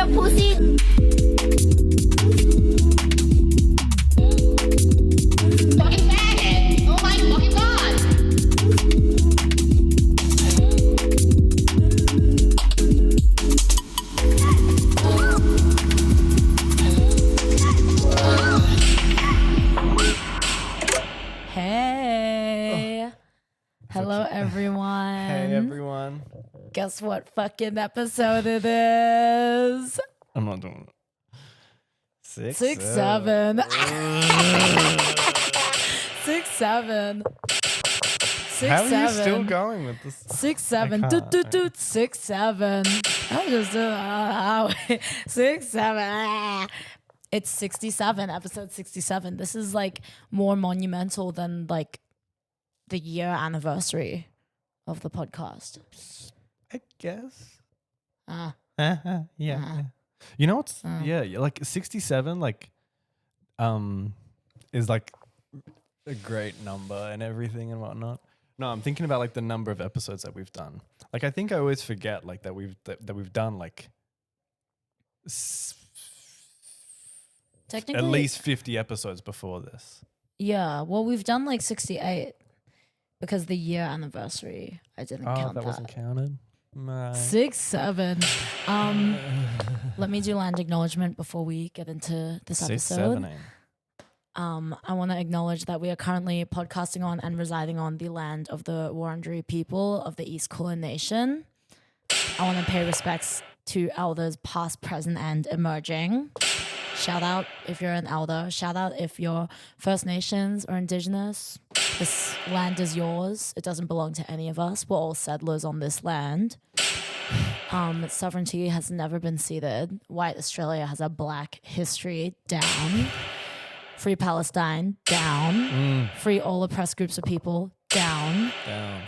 your pussy. Fucking faggot. Oh my fucking god. Hey. Hello, everyone. Hey, everyone. Guess what fucking episode it is? I'm not doing it. Six, 7. 6, 7. 6, How are you 7. still going with this? 6, 7. I can't. 6, 7. I'm just doing 6, 7. It's 67, episode 67. This is like more monumental than like the year anniversary of the podcast. I guess. Yeah. You know what's like 67 like is like a great number and everything and whatnot. No, I'm thinking about like the number of episodes that we've done. Like I think I always forget like that we've done like Technically, at least 50 episodes before this. Yeah, well, we've done like 68 because the year anniversary, I didn't count that. Wasn't counted? Right. 6, 7. Let me do land acknowledgement before we get into this 6, episode. 7, 8. I want to acknowledge that we are currently podcasting on and residing on the land of the Wurundjeri people of the East Kulin Nation. I want to pay respects to elders past, present, and emerging. Shout out if you're an elder. Shout out if you're First Nations or Indigenous. This land is yours. It doesn't belong to any of us. We're all settlers on this land. Sovereignty has never been ceded. White Australia has a black history. Down. Free Palestine. Down. Free all oppressed groups of people. Down.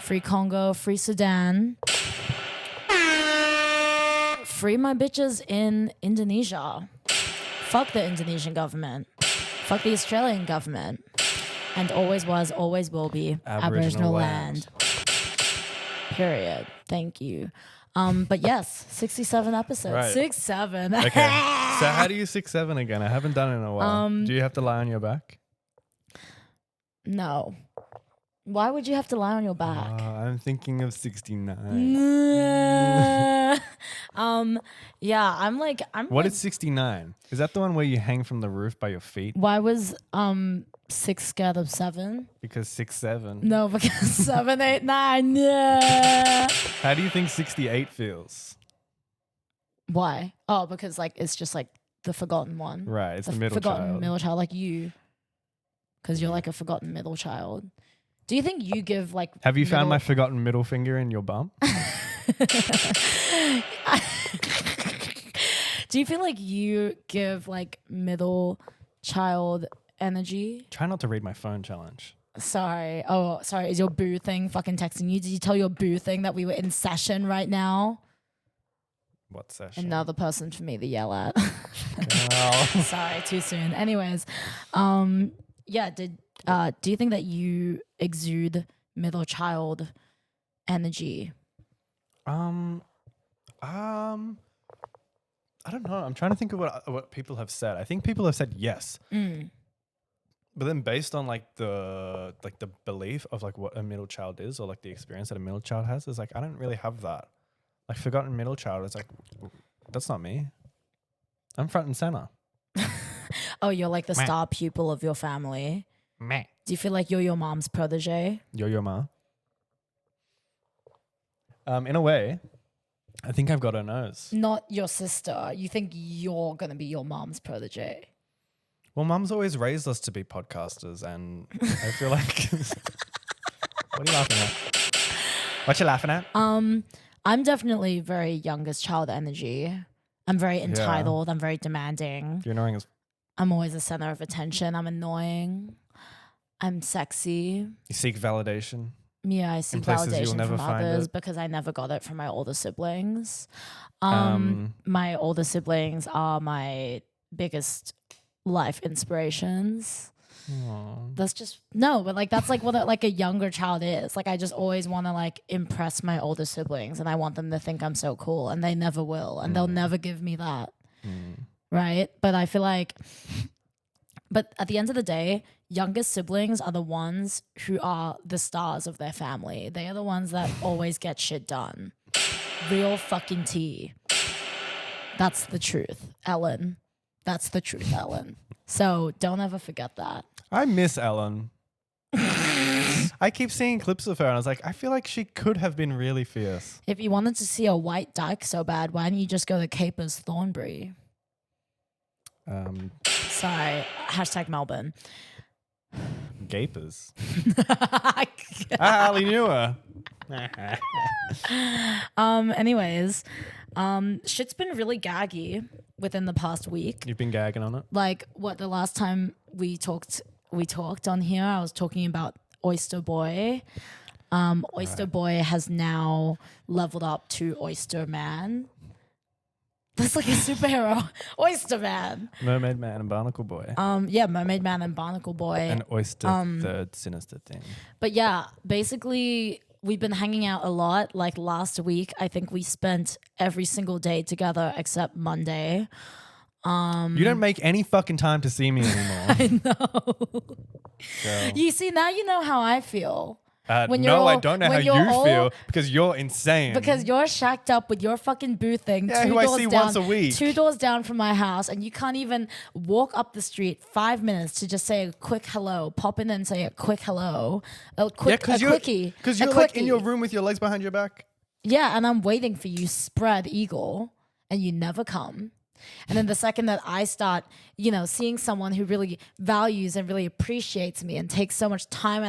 Free Congo. Free Sudan. Free my bitches in Indonesia. Fuck the Indonesian government. Fuck the Australian government. And always was, always will be Aboriginal land. Period. Thank you. But yes, 67 episodes. Right. 6, 7. Okay. So how do you 6, 7 again? I haven't done it in a while. Do you have to lie on your back? No. Why would you have to lie on your back? I'm thinking of 69. Yeah, I'm What is 69? Is that the one where you hang from the roof by your feet? Why was 6 scared of 7? Because 6, 7. No, because 7, 8, 9. Yeah. How do you think 68 feels? Why? Oh, because like it's just like the forgotten one. Right, it's the middle forgotten child. middle child, like you. Because you're like a forgotten middle child. Do you think you give like? Have you found my forgotten middle finger in your bum? Do you feel like you give like middle child energy? Try not to read my phone challenge. Sorry. Oh, sorry. Is your boo thing fucking texting you? Did you tell your boo thing that we were in session right now? What session? Another person for me to yell at. Oh. Sorry, too soon. Anyways, yeah. Do you think that you exude middle child energy? I don't know. I'm trying to think of what people have said. I think people have said yes. But then based on like the belief of like what a middle child is or like the experience that a middle child has is like I don't really have that. Like forgotten middle child is like that's not me. I'm front and center. Oh, you're like the star pupil of your family. Meh. Do you feel like you're your mom's protege? You're your ma. In a way, I think I've got her nose. Not your sister. You think you're going to be your mom's protege? Well, mum's always raised us to be podcasters, and I feel like... What are you laughing at? What you laughing at? I'm definitely very youngest child energy. I'm very entitled. I'm very demanding. You're annoying as... I'm always the center of attention. I'm annoying. I'm sexy. You seek validation. Yeah, I seek validation from others because I never got it from my older siblings. My older siblings are my biggest life inspirations. Aww. That's just but like that's like what like a younger child is. Like I just always want to like impress my older siblings, and I want them to think I'm so cool, and they never will, and they'll never give me that. right? But I feel like, but at the end of the day, younger siblings are the ones who are the stars of their family. They are the ones that always get shit done. Real fucking tea. That's the truth, Ellen. That's the truth, Ellen. So don't ever forget that. I miss Ellen. I keep seeing clips of her and I was like, I feel like she could have been really fierce. If you wanted to see a white dyke so bad, why didn't you just go to Capers Thornbury? Sorry, hashtag Melbourne. Gapers. I hardly knew her. Anyways, shit's been really gaggy within the past week. You've been gagging on it? Like what the last time we talked on here, I was talking about Oyster Boy. Oyster Boy has now leveled up to Oyster Man. That's like a superhero. Oyster Man. Mermaid Man and Barnacle Boy. Yeah, Mermaid Man and Barnacle Boy. And Oyster third sinister thing. But yeah, basically we've been hanging out a lot. Like last week, I think we spent every single day together except Monday. You don't make any fucking time to see me anymore. I know. Girl. You see, now you know how I feel. When no, you're I all- don't know how when you you're all- feel because you're insane. Because you're shacked up with your fucking boo thing. Yeah, two who I doors see down, once a week. 2 doors down from my house, and you can't even walk up the street 5 minutes to just say a quick hello, pop in and say a quick hello, a quickie. Because you're like in your room with your legs behind your back. Yeah, and I'm waiting for you, spread eagle, and you never come. And then the second that I start, seeing someone who really values and really appreciates me and takes so much time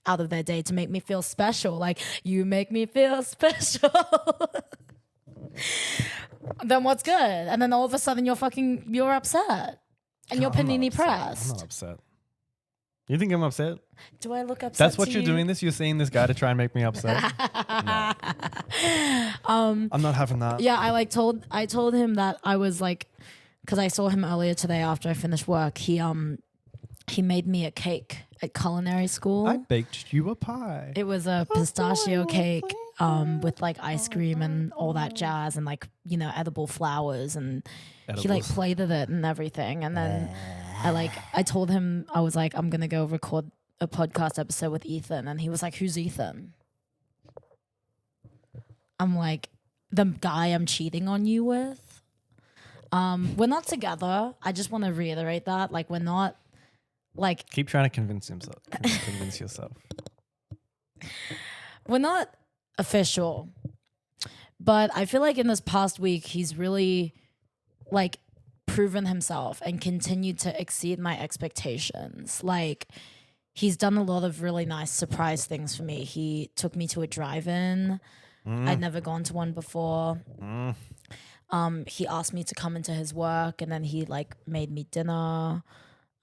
out of their day to make me feel special, like you make me feel special, then what's good? And then all of a sudden you're upset and you're panini pressed. I'm not upset. You think I'm upset? Do I look upset? That's what to you're you? doing this? You're seeing this guy to try and make me upset? No. I'm not having that. Yeah, I told him that I was like, because I saw him earlier today after I finished work. He made me a cake at culinary school. I baked you a pie. It was a pistachio cake with like ice cream and all that jazz and like edible flowers, and he like plated it and everything. And then I told him, I was like, I'm gonna go record a podcast episode with Ethan, and he was like, who's Ethan? I'm like, the guy I'm cheating on you with. We're not together. I just want to reiterate that. Like, we're not. Like, keep trying to convince yourself. We're not official, but I feel like in this past week he's really like proven himself and continued to exceed my expectations. Like, he's done a lot of really nice surprise things for me. He took me to a drive-in. I'd never gone to one before. He asked me to come into his work, and then he like made me dinner.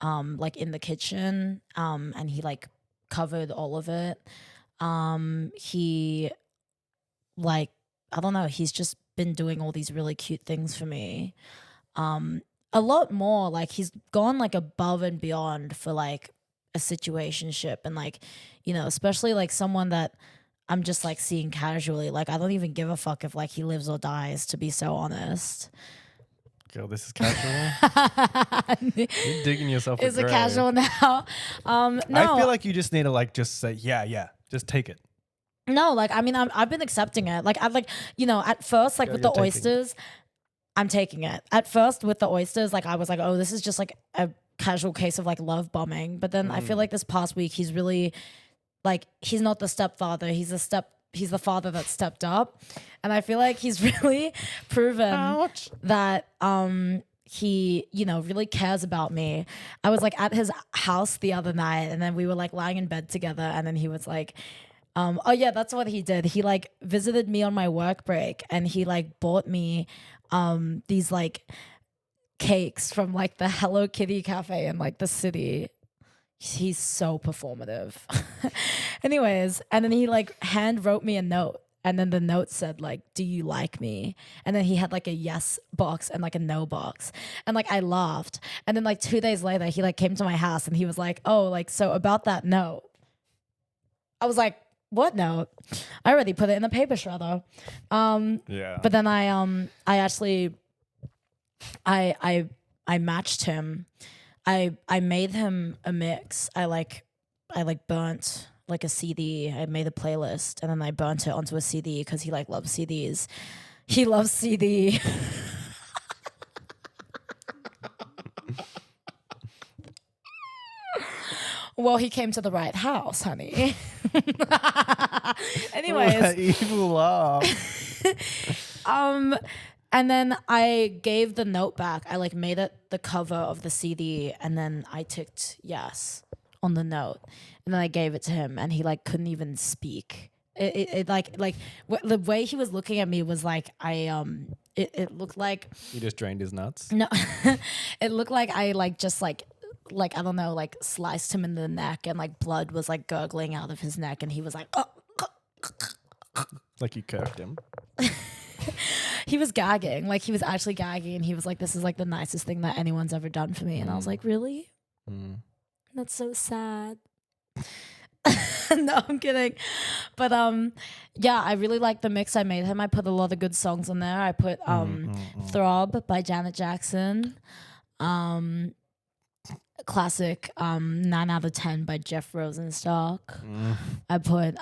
Like in the kitchen, and he like covered all of it. He like, I don't know, he's just been doing all these really cute things for me. A lot more, like he's gone like above and beyond for like a situationship, and like, especially like someone that I'm just like seeing casually. Like, I don't even give a fuck if like he lives or dies, to be so honest. Girl, this is casual. You're digging yourself a Is it grave. casual now? No. I feel like you just need to like just say, yeah, just take it. No, like, I mean, I've been accepting it. Like, at first, like with the oysters, I'm taking it. At first with the oysters, like I was like, oh, this is just like a casual case of like love bombing. But then I feel like this past week, he's really like, he's not the stepfather. He's the father that stepped up. And I feel like he's really proven that he, really cares about me. I was like at his house the other night, and then we were like lying in bed together, and then he was like, oh yeah, that's what he did. He like visited me on my work break, and he like bought me these like cakes from like the Hello Kitty cafe in like the city. He's so performative. Anyways, and then he like hand wrote me a note, and then the note said like, do you like me? And then he had like a yes box and like a no box, and like I laughed. And then like 2 days later he like came to my house, and he was like, oh, like, so about that note. I was like, what note? I already put it in the paper shredder. Yeah. But then I actually I matched him. I made him a mix. I burnt like a CD. I made a playlist and then I burnt it onto a CD because he like loves CDs. He loves CD. Well, he came to the right house, honey. Anyways, That evil laugh. and then I gave the note back. I like made it the cover of the CD, and then I ticked yes on the note, and then I gave it to him, and he like couldn't even speak. The way he was looking at me was like it looked like You just drained his nuts. no, it looked like I like just like I don't know, like sliced him in the neck, and like blood was like gurgling out of his neck, and he was like, oh. Like you curved him. He was gagging, like he was actually gagging, and he was like, "This is like the nicest thing that anyone's ever done for me," and I was like, "Really? That's so sad." No, I'm kidding, but yeah, I really like the mix I made him. I put a lot of good songs on there. I put "Throb" by Janet Jackson, classic 9 out of 10 by Jeff Rosenstock. I put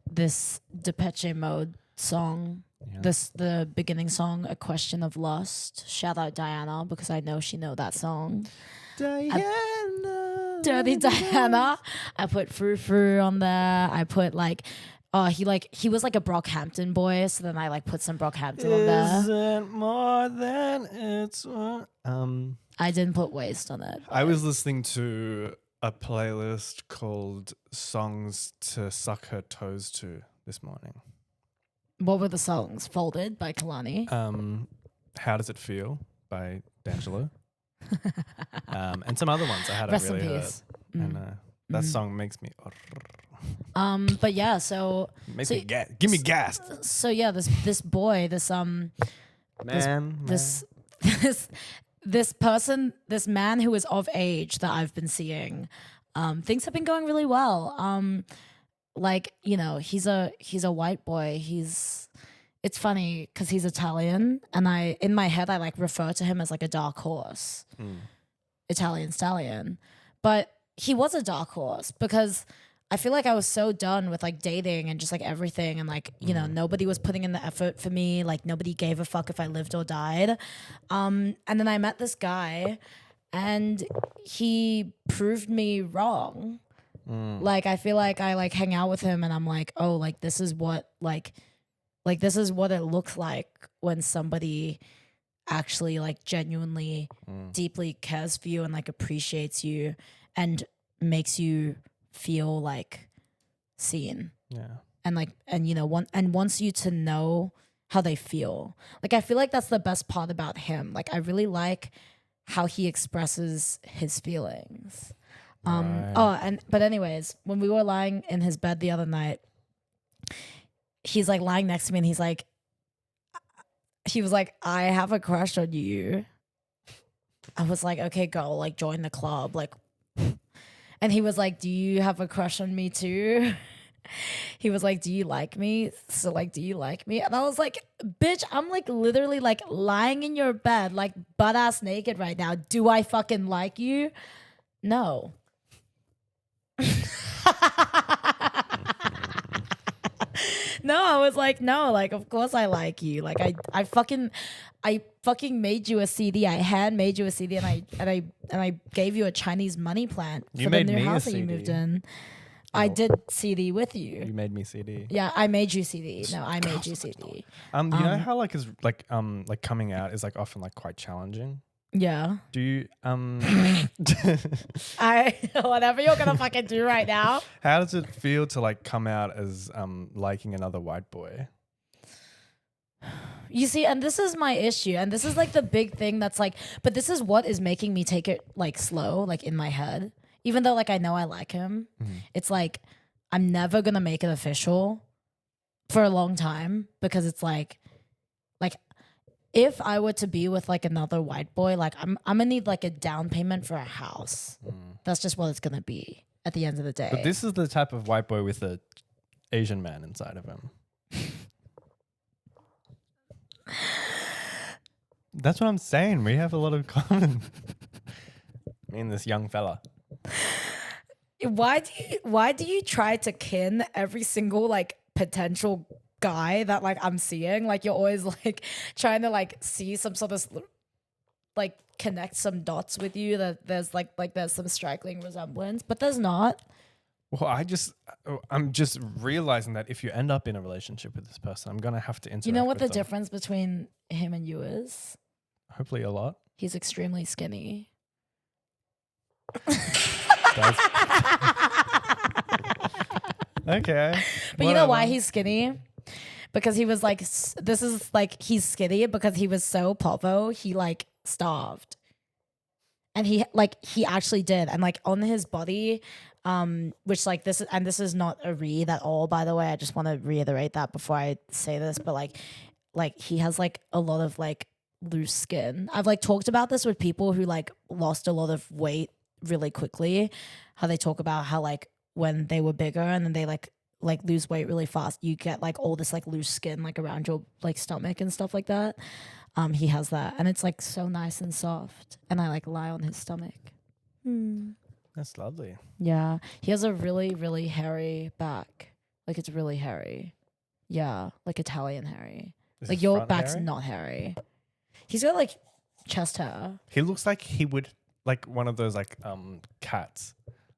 this Depeche Mode song. Yeah. The beginning song, "A Question of Lust." Shout out Diana because I know she know that song. Diana. Dirty Diana. I put Frou Frou on there. I put like he was like a Brockhampton boy, so then I like put some Brockhampton on there. Isn't more than it's what I didn't put Waste on it. I was listening to a playlist called Songs to Suck Her Toes To this morning. What were the songs? Folded by Kalani. How Does It Feel by D'Angelo. And some other ones I hadn't Rest in really heard. peace. And that song makes me But yeah, so makes me give me gas. so yeah, this boy, this person, this man who is of age that I've been seeing, things have been going really well. Like, you know, he's a white boy. It's funny because he's Italian, and in my head I like refer to him as like a dark horse, Italian stallion. But he was a dark horse because I feel like I was so done with like dating and just like everything, and like, you know, nobody was putting in the effort for me. Like nobody gave a fuck if I lived or died. And then I met this guy, and he proved me wrong. Like I feel like I like hang out with him, and I'm like, oh, like this is what this is what it looks like when somebody actually like genuinely deeply cares for you and like appreciates you and makes you feel like seen. Yeah. And like, and you know, wants you to know how they feel. Like I feel like that's the best part about him. Like I really like how he expresses his feelings. Right. But anyways, when we were lying in his bed the other night, he's like lying next to me, and he was like, "I have a crush on you." I was like, "Okay, girl, like join the club." Like, and he was like, "Do you have a crush on me too?" He was like, "Do you like me?" So like, "Do you like me?" And I was like, "Bitch, I'm like literally like lying in your bed, like butt ass naked right now. Do I fucking like you? No." No, I was like, no, like of course I like you. Like I fucking made you a CD. I hand made you a CD, and I gave you a Chinese money plant You for the made new me a house that you CD. moved in. I did CD with you. You made me CD. Yeah, I made you CD. No, I made you CD. You know how like is like coming out is like often like quite challenging. Yeah. Do you Whatever you're gonna fucking do right now. how does it feel to like come out as liking another white boy? You see, and this is my issue, and this is like the big thing that's like, but this is what is making me take it like slow, like in my head. Even though like I know I like him, it's like I'm never gonna make it official for a long time because it's like if I were to be with like another white boy, like I'm gonna need like a down payment for a house. That's just what it's gonna be at the end of the day. But this is the type of white boy with a Asian man inside of him. That's what I'm saying. We have a lot of common. Me and this young fella. Why do you try to kin every single like potential guy that like I'm seeing? Like you're always like trying to like see some sort of like connect some dots with you that there's like there's some striking resemblance, but there's not. Well, I'm just realizing that if you end up in a relationship with this person, I'm gonna have to interact. You know what the with them. difference between him and you is? Hopefully a lot. He's extremely skinny. Okay. But you know why he's skinny? Because he was like, this is like, he's skinny because he was so povo, he like starved. And he actually did. And like on his body, which like this is not a read at all, by the way. I just want to reiterate that before I say this. But like he has like a lot of like loose skin. I've like talked about this with people who like lost a lot of weight really quickly. How they talk about how like when they were bigger and then they like lose weight really fast, you get like all this like loose skin like around your like stomach and stuff like that. He has that, and it's like so nice and soft, and I like lie on his stomach. That's lovely. Yeah, he has a really, really hairy back. Like it's really hairy. Yeah, like Italian hairy. Is Like his your front back's hairy? not hairy. He's got like chest hair. He looks like he would like one of those like cats,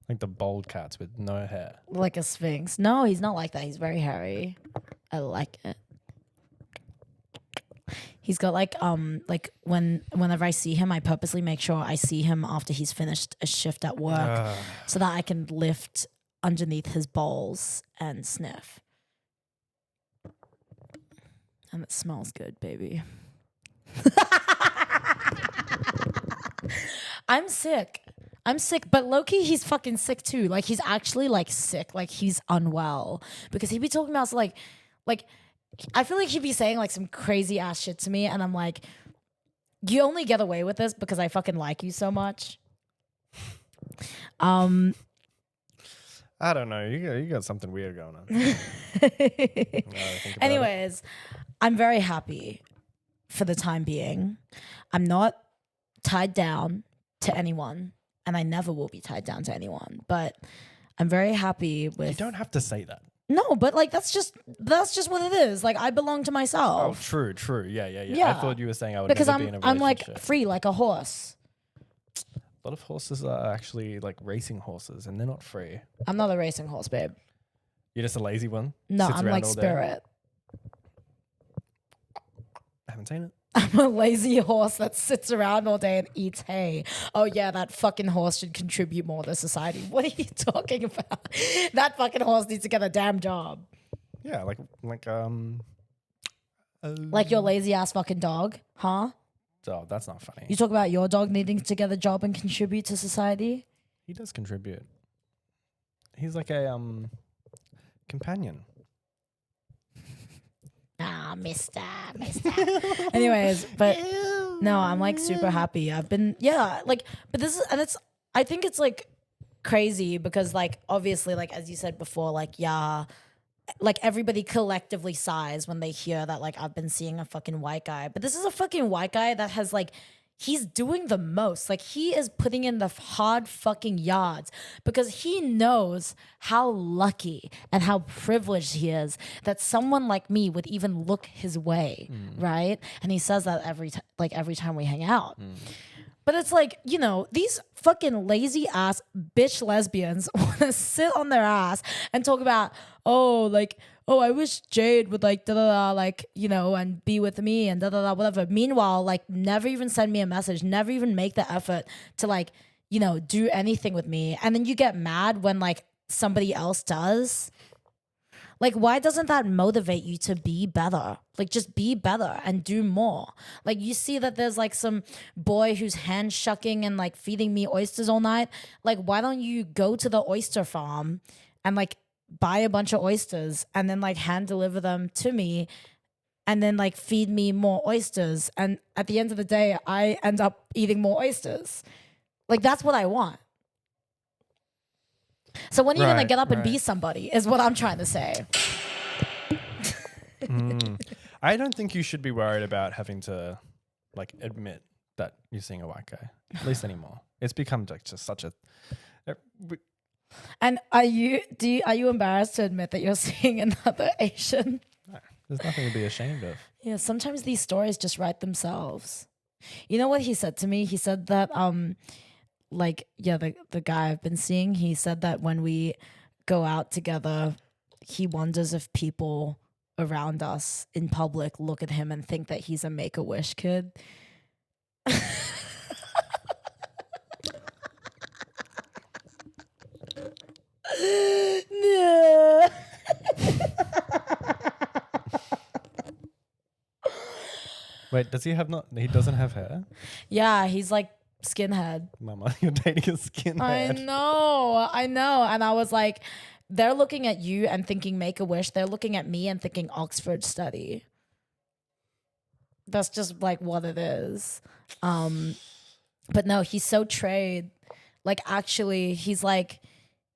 like the bald cats with no hair. Like a sphinx. No, he's not like that. He's very hairy. I like it. He's got like whenever I see him, I purposely make sure I see him after he's finished a shift at work so that I can lift underneath his balls and sniff. And it smells good, baby. I'm sick, but low-key, he's fucking sick too. Like he's actually like sick, like he's unwell because he'd be talking about like I feel like he'd be saying like some crazy ass shit to me, and I'm like, you only get away with this because I fucking like you so much. I don't know. You got something weird going on. Anyways, I'm very happy for the time being. I'm not tied down to anyone, and I never will be tied down to anyone, but I'm very happy with. You don't have to say that. No, but like that's just what it is. Like I belong to Oh, myself. true. Yeah. Yeah. I thought you were saying I would Because never be in a I'm relationship. like free like a horse. A lot of horses are actually like racing horses, and they're not free. I'm not a racing horse, babe. You're just a lazy one. No, Sits I'm around like all day. Spirit. I haven't seen it. I'm a lazy horse that sits around all day and eats hay. Oh yeah, that fucking horse should contribute more to society. What are you talking about? That fucking horse needs to get a damn job. Yeah, like Like your lazy ass fucking dog, huh? Oh, that's not funny. You talk about your dog needing to get a job and contribute to society? He does contribute. He's like a companion. Ah, mister. Anyways, but no, I'm like super happy. I've been, but this is, and it's, I think it's like crazy because like, obviously, like, as you said before, like, like everybody collectively sighs when they hear that like I've been seeing a fucking white guy. But this is a fucking white guy that has like, he's doing the most. Like he is putting in the hard fucking yards because he knows how lucky and how privileged he is that someone like me would even look his way, right? And he says that every time we hang out. But it's like, you know, these fucking lazy ass bitch lesbians want to sit on their ass and talk about, oh, I wish Jade would like da-da-da, like, you know, and be with me and da-da-da, whatever. Meanwhile, like, never even send me a message, never even make the effort to like, you know, do anything with me. And then you get mad when like somebody else does. Like, why doesn't that motivate you to be better? Like, just be better and do more. Like, you see that there's like some boy who's hand shucking and like feeding me oysters all night. Like, why don't you go to the oyster farm and like buy a bunch of oysters and then like hand deliver them to me and then like feed me more oysters? And at the end of the day, I end up eating more oysters. Like, that's what I want. So when are you going to get up and be somebody is what I'm trying to say. I don't think you should be worried about having to like admit that you're seeing a white guy, at least anymore. It's become like just such a. And are you embarrassed to admit that you're seeing another Asian? No, there's nothing to be ashamed of. Yeah, sometimes these stories just write themselves. You know what he said to me? He said that the guy I've been seeing, he said that when we go out together, he wonders if people around us in public look at him and think that he's a Make-A-Wish kid. No. Wait, does he have not? He doesn't have hair. Yeah, he's like skinhead. Mama, you're dating a skinhead. I know. And I was like, they're looking at you and thinking Make-A-Wish. They're looking at me and thinking Oxford study. That's just like what it is. But no, he's so trade. Like actually, he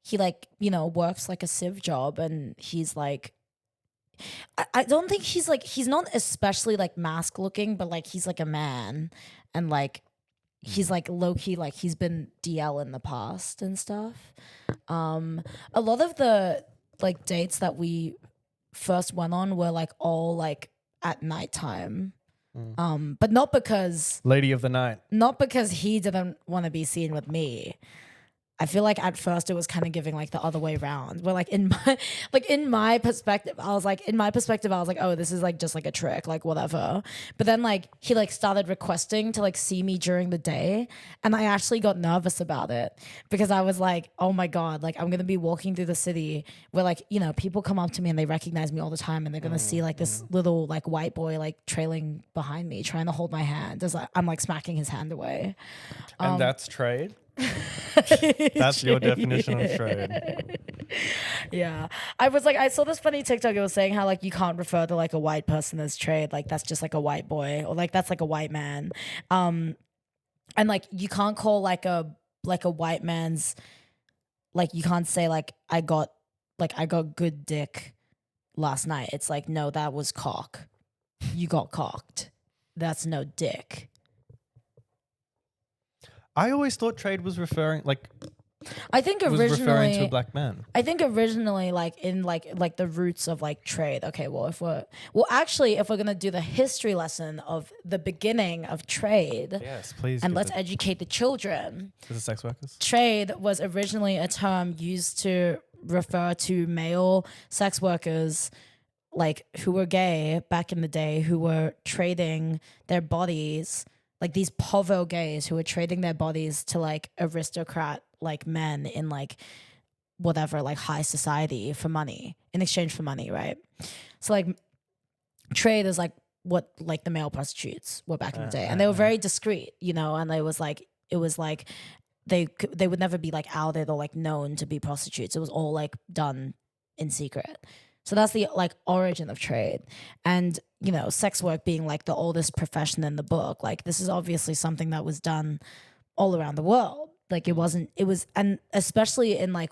works like a civ job, and he's like, I don't think he's not especially like mask looking, but like he's like a man, and like he's like low key, like he's been DL in the past and stuff. A lot of the like dates that we first went on were like all like at nighttime. But not because Lady of the night. not because he didn't want to be seen with me. I feel like at first it was kind of giving like the other way around. Where like in my perspective, I was like, oh, this is like just like a trick, like whatever. But then like he like started requesting to like see me during the day, and I actually got nervous about it because I was like, oh my God, like I'm gonna be walking through the city where like, you know, people come up to me and they recognize me all the time, and they're gonna see like this little like white boy like trailing behind me trying to hold my hand as I'm like smacking his hand away. And that's trade? That's your definition of trade. Yeah. I was like, I saw this funny TikTok. It was saying how like you can't refer to like a white person as trade. Like that's just like a white boy, or like that's like a white man. And like you can't call like a white man's, like you can't say like I got good dick last night. It's like, no, that was cock. You got cocked. That's no dick. I always thought trade was referring I think to originally a black man. like in like the roots of like trade. Okay, well if we're gonna do the history lesson of the beginning of trade, Yes, please. and let's educate the children. Is it sex workers? Trade was originally a term used to refer to male sex workers like who were gay back in the day, who were trading their bodies, like these povo gays who were trading their bodies to like aristocrat like men in like whatever like high society for money, in exchange for money, right? So like trade is like what like the male prostitutes were back in the day, and they were very discreet, you know, and it was like they would never be like outed or like known to be prostitutes. It was all like done in secret. So that's the like origin of trade. And, you know, sex work being like the oldest profession in the book, like this is obviously something that was done all around the world. Like it was, and especially in like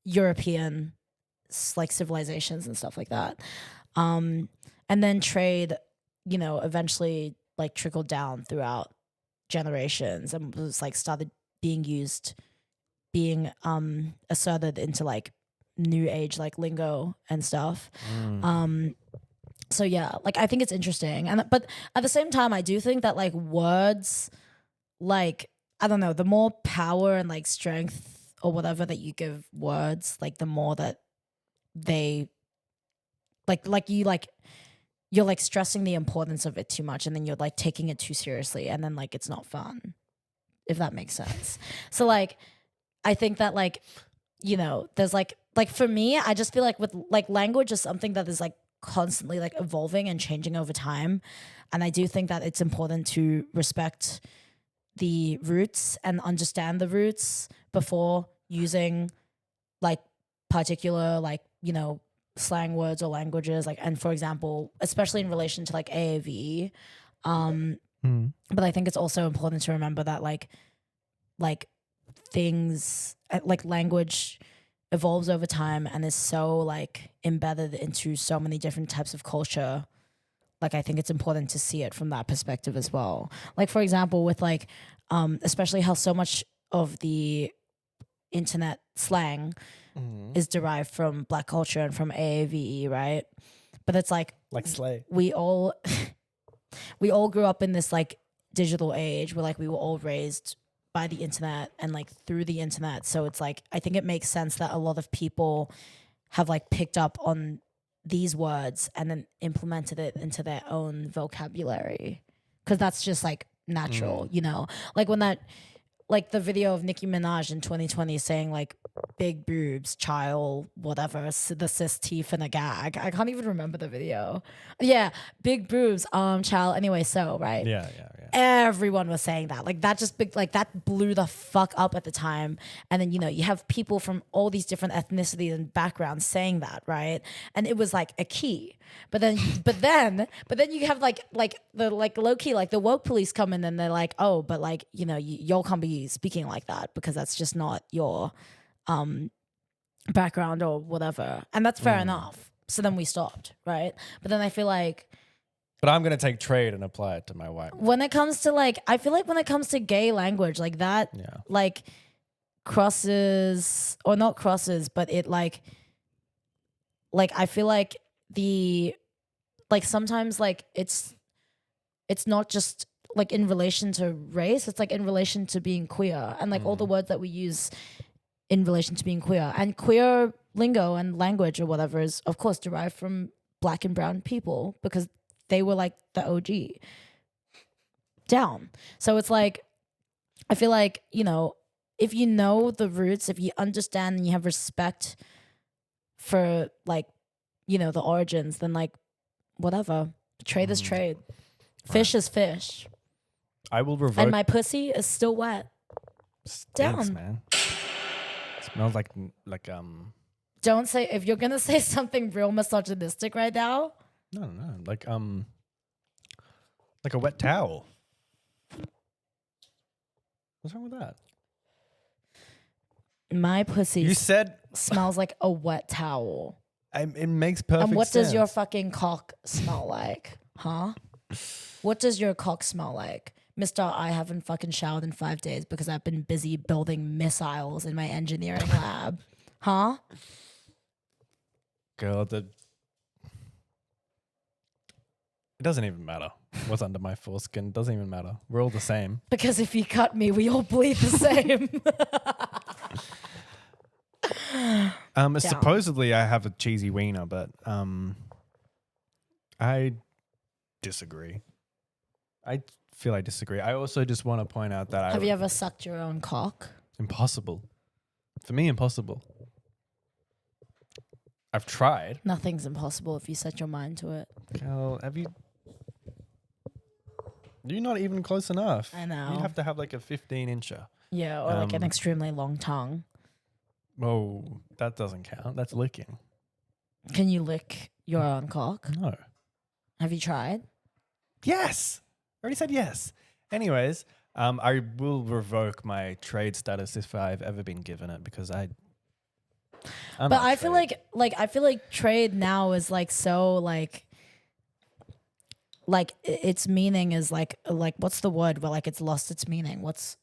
European like civilizations and stuff like that. And then trade, you know, eventually like trickled down throughout generations and was like started being asserted into like new age like lingo and stuff. So yeah, like I think it's interesting, but at the same time I do think that like words, like I don't know, the more power and like strength or whatever that you give words, like the more that they you're like stressing the importance of it too much, and then you're like taking it too seriously, and then like it's not fun, if that makes sense. So like I think that like, you know, there's like for me, I just feel like with like language is something that is like constantly like evolving and changing over time. And I do think that it's important to respect the roots and understand the roots before using like particular like, you know, slang words or languages. Like, and for example, especially in relation to like AAVE. But I think it's also important to remember that like things like language evolves over time and is so like embedded into so many different types of culture like I think it's important to see it from that perspective as well. Like for example, with like especially how so much of the internet slang is derived from Black culture and from AAVE, right? But it's like slay. we all we all grew up in this like digital age where like we were all raised by the internet and like through the internet. So it's like I think it makes sense that a lot of people have like picked up on these words and then implemented it into their own vocabulary, because that's just like natural, you know? Like when that, like the video of Nicki Minaj in 2020 saying like big boobs, child, whatever, the cis teeth and a gag. I can't even remember the video. Yeah, big boobs, child. Anyway, so right. Yeah. Everyone was saying that. Like that just big, like that blew the fuck up at the time. And then, you know, you have people from all these different ethnicities and backgrounds saying that, right? And it was like a key. But then you have like the like low key, like the woke police come in and they're like, oh, but like, you know, y'all can't be speaking like that because that's just not your background or whatever. And that's fair enough. So then we stopped, right? But then I feel like, but I'm gonna take trade and apply it to my white. when it comes to like, I feel like when it comes to gay language, like that, like crosses or not crosses, but it like I feel like the, like sometimes like it's not just like in relation to race, it's like in relation to being queer and like all the words that we use in relation to being queer, and queer lingo and language or whatever is of course derived from Black and brown people because they were like the OG down. So it's like, I feel like, you know, if you know the roots, if you understand and you have respect for like, you know, the origins, then like whatever, trade is trade. Fish is fish. I will revoke. And my pussy is still wet. Stinks, down. man. Smells like Don't say, if you're gonna say something real misogynistic right now. No, like a wet towel. What's wrong with that? My pussy You said smells like a wet towel. it makes perfect sense. And what does your fucking cock smell like? Huh? What does your cock smell like? Mister, I haven't fucking showered in 5 days because I've been busy building missiles in my engineering lab. Huh? Girl, it doesn't even matter what's under my foreskin. Doesn't even matter. We're all the same. Because if you cut me, we all bleed the same. Supposedly I have a cheesy wiener, but I disagree. I feel I disagree. I also just want to point out that Have you ever sucked your own cock? Impossible. For me, impossible. I've tried. Nothing's impossible if you set your mind to it. Girl, have you? You're not even close enough. I know. You'd have to have like a 15-incher. Yeah, or like an extremely long tongue. Oh, that doesn't count. That's licking. Can you lick your own cock? No. Have you tried? Yes. I already said yes. Anyways, I will revoke my trade status if I've ever been given it because I'm but I feel like trade now is like so like its meaning is like what's the word where like it's lost its meaning? What's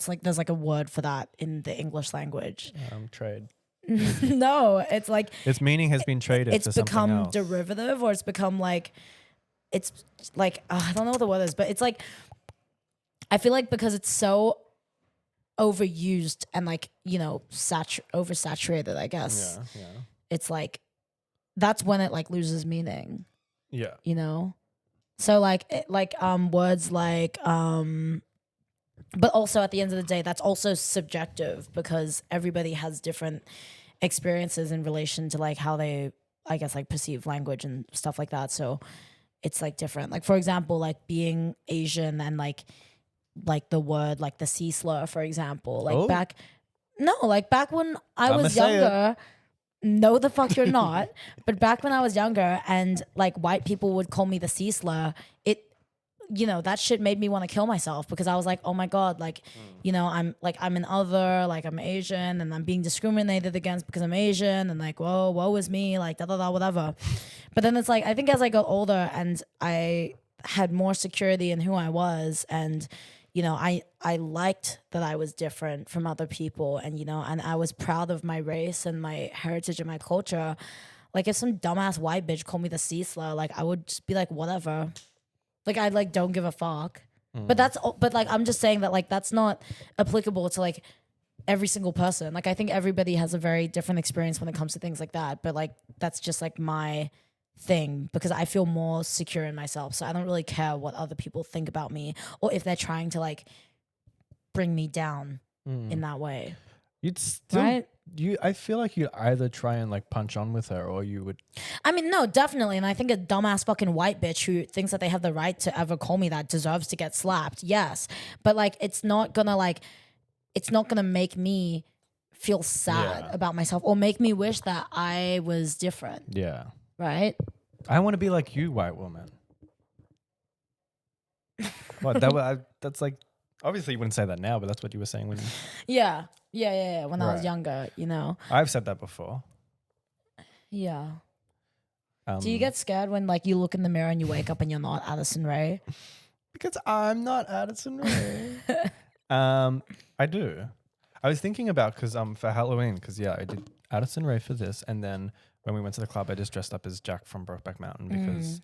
like there's like a word for that in the English language. Trade. No, it's like its meaning has been traded. It's to something become else. derivative, or it's become like it's like I don't know what the word is, but it's like I feel like because it's so overused and like, you know, oversaturated, I guess. Yeah. It's like that's when it like loses meaning. Yeah. You know? So like words like but also at the end of the day that's also subjective because everybody has different experiences in relation to like how they I guess like perceive language and stuff like that. So it's like different. Like for example, like being Asian and like the word like the C slur, for example. Like back when I was younger. No, the fuck you're not. But back when I was younger and like white people would call me the C slur, you know, that shit made me want to kill myself because I was like, oh my God, like, you know, I'm an other, like I'm Asian and I'm being discriminated against because I'm Asian and like, whoa, woe is me, like da da da, whatever. But then it's like, I think as I got older and I had more security in who I was and, you know, I liked that I was different from other people and, you know, and I was proud of my race and my heritage and my culture. Like if some dumbass white bitch called me the C slur, like I would just be like, whatever. Like I like don't give a fuck. But like I'm just saying that like that's not applicable to like every single person. Like I think everybody has a very different experience when it comes to things like that. But like that's just like my thing because I feel more secure in myself. So I don't really care what other people think about me or if they're trying to like bring me down in that way. You'd still, Right? I feel like you'd either try and like punch on with her or you would. I mean, no, definitely. And I think a dumbass fucking white bitch who thinks that they have the right to ever call me that deserves to get slapped. Yes. But like, it's not gonna make me feel sad about myself or make me wish that I was different. Yeah. Right? I want to be like you, white woman. What? That's like, obviously you wouldn't say that now, but that's what you were saying when you. Yeah. When I was Right. younger, you know. I've said that before. Yeah. Do you get scared when like you look in the mirror and you wake up and you're not Addison Rae? Because I'm not Addison Rae. I do. I was thinking about because for Halloween, because I did Addison Rae for this, and then when we went to the club, I just dressed up as Jack from Brokeback Mountain because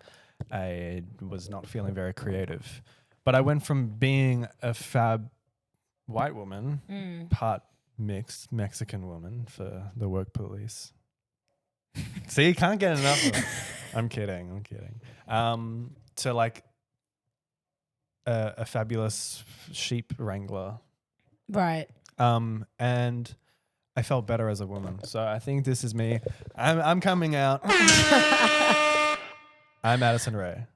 I was not feeling very creative. But I went from being a fab white woman, part mixed Mexican woman for the work police. See, you can't get enough of it. I'm kidding. To like a fabulous sheep wrangler. Right. And I felt better as a woman. So I think this is me. I'm coming out. I'm Addison Rae.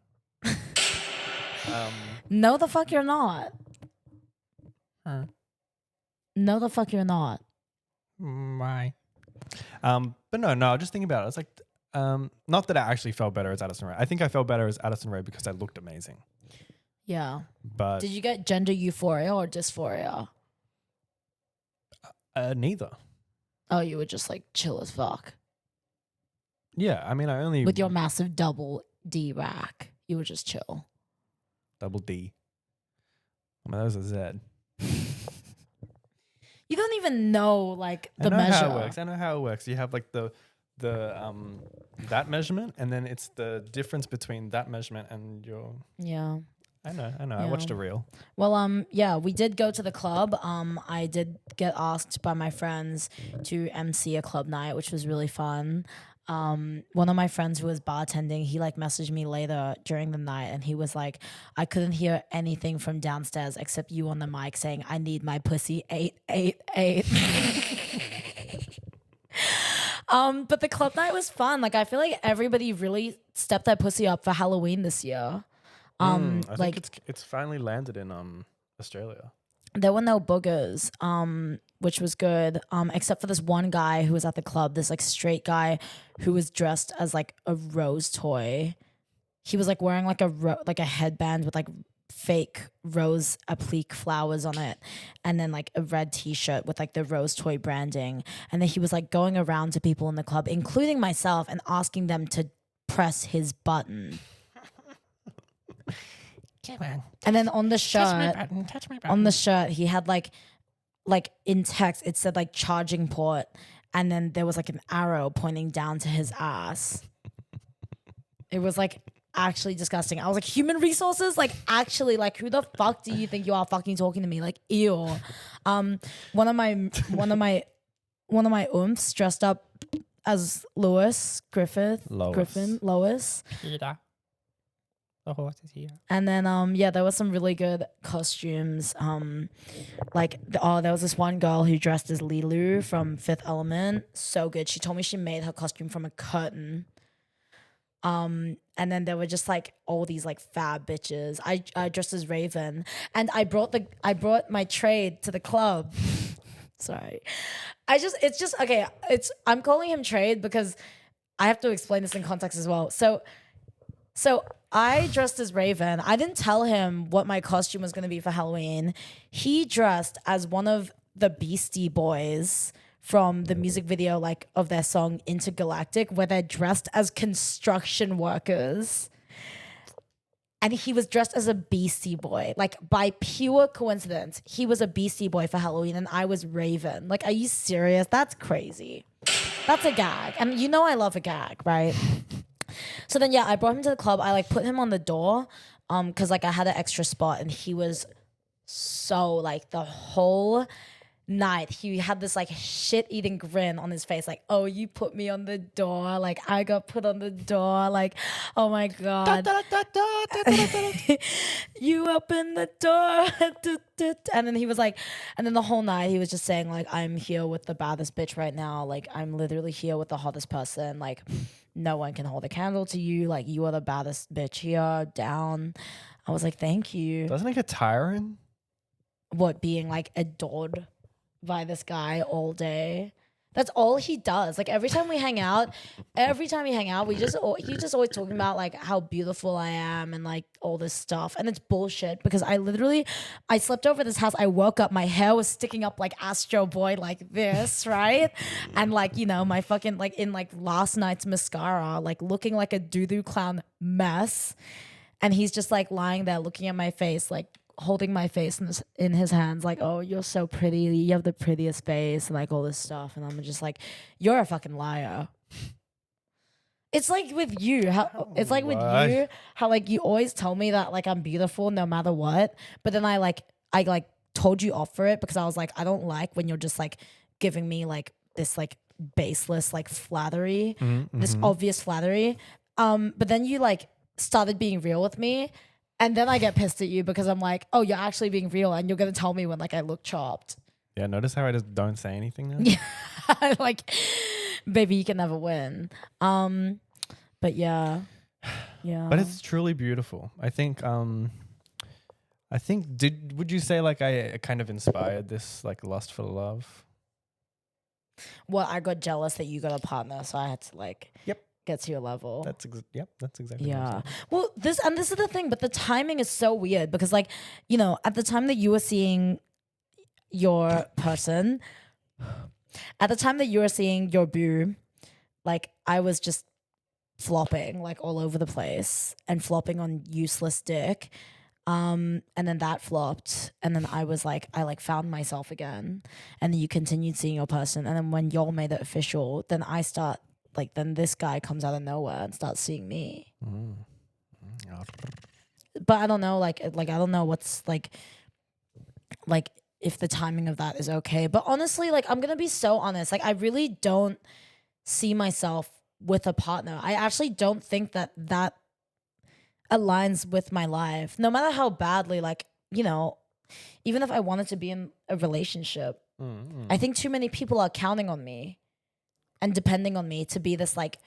No, the fuck you're not. Huh. No, the fuck you're not. Why? But no, just thinking about it. It's like, not that I actually felt better as Addison Rae. I think I felt better as Addison Rae because I looked amazing. Yeah. But Did you get gender euphoria or dysphoria? neither. Oh, you were just like chill as fuck. Yeah, I mean, I only With your massive double D rack. You were just chill. double D. I mean, that was a Z. You don't even know like the I know measure. how it works. I know how it works. You have like the that measurement, and then it's the difference between that measurement and your. Yeah. I know. I Yeah. watched a reel. Well, yeah, we did go to the club. I did get asked by my friends to MC a club night, which was really fun. One of my friends who was bartending, he like messaged me later during the night and he was like, I couldn't hear anything from downstairs except you on the mic saying, I need my pussy 888. But the club night was fun. Like I feel like everybody really stepped their pussy up for Halloween this year. I like think it's finally landed in Australia. there were no boogers, which was good, except for this one guy who was at the club, this like straight guy who was dressed as like a rose toy. He was like wearing like a headband with like fake rose applique flowers on it, and then like a red t-shirt with like the rose toy branding. And then he was like going around to people in the club, including myself, and asking them to press his button. And then on the shirt, Touch my button. on the shirt, he had like in text, it said like charging port, and then there was like an arrow pointing down to his ass. It was like actually disgusting. I was like, human resources? Like actually, like who the fuck do you think you are fucking talking to me? Like, ew. One of my oomphs dressed up as Lois. Peter. The horse is here. And then there was some really good costumes. There was this one girl who dressed as Lilu from Fifth Element. So good. She told me she made her costume from a curtain. And then there were just like all these like fab bitches. I dressed as Raven, and I brought my trade to the club. Sorry. I'm calling him Trade because I have to explain this in context as well. So So I dressed as Raven. I didn't tell him what my costume was going to be for Halloween. He dressed as one of the Beastie Boys from the music video, like of their song Intergalactic, where they're dressed as construction workers. And he was dressed as a Beastie Boy. Like, by pure coincidence, he was a Beastie Boy for Halloween and I was Raven. Like, are you serious? That's crazy. That's a gag. And you know I love a gag, right? So then, yeah, I brought him to the club. I, like, put him on the door because, like, I had an extra spot. And he was so, like, the whole night he had this like shit-eating grin on his face, like, oh, you put me on the door, like I got put on the door, like, oh my god, you open the door. And then he was like, and then the whole night he was just saying like, I'm here with the baddest bitch right now, like I'm literally here with the hottest person, like no one can hold a candle to you, like you are the baddest bitch here, down. I was like, thank you. Doesn't it get tiring? What, being like adored by this guy all day? That's all he does. Like every time we hang out, he just always talking about like how beautiful I am and like all this stuff. And it's bullshit because I slept over at this house. I woke up, my hair was sticking up like Astro Boy like this, right? And like, you know, my fucking like in like last night's mascara, like looking like a doo-doo clown mess. And he's just like lying there looking at my face, like holding my face in his hands, like, oh, you're so pretty, you have the prettiest face, and like all this stuff. And I'm just like, you're a fucking liar. It's like with you, how like you always tell me that like I'm beautiful no matter what, but then I told you off for it because I was like, I don't like when you're just like giving me like this like baseless like flattery, this obvious flattery. But then you like started being real with me. And then I get pissed at you because I'm like, oh, you're actually being real and you're going to tell me when like I look chopped. Yeah, notice how I just don't say anything now? Yeah. Like, baby, you can never win. But yeah. Yeah. But it's truly beautiful. I think would you say like I kind of inspired this like lust for love? Well, I got jealous that you got a partner, so I had to like Yep. get to your level. That's exactly what I'm yeah. saying. Well, this is the thing, but the timing is so weird because like, you know, at the time that you were seeing your person, at the time that you were seeing your boo, like I was just flopping like all over the place and flopping on useless dick. And then that flopped, and then I was like, I like found myself again, and then you continued seeing your person, and then when y'all made it official, then I start like, then this guy comes out of nowhere and starts seeing me. But I don't know, like I don't know what's like if the timing of that is okay. But honestly, like I'm gonna be so honest, like I really don't see myself with a partner. I actually don't think that aligns with my life. No matter how badly, like, you know, even if I wanted to be in a relationship, I think too many people are counting on me and depending on me to be this like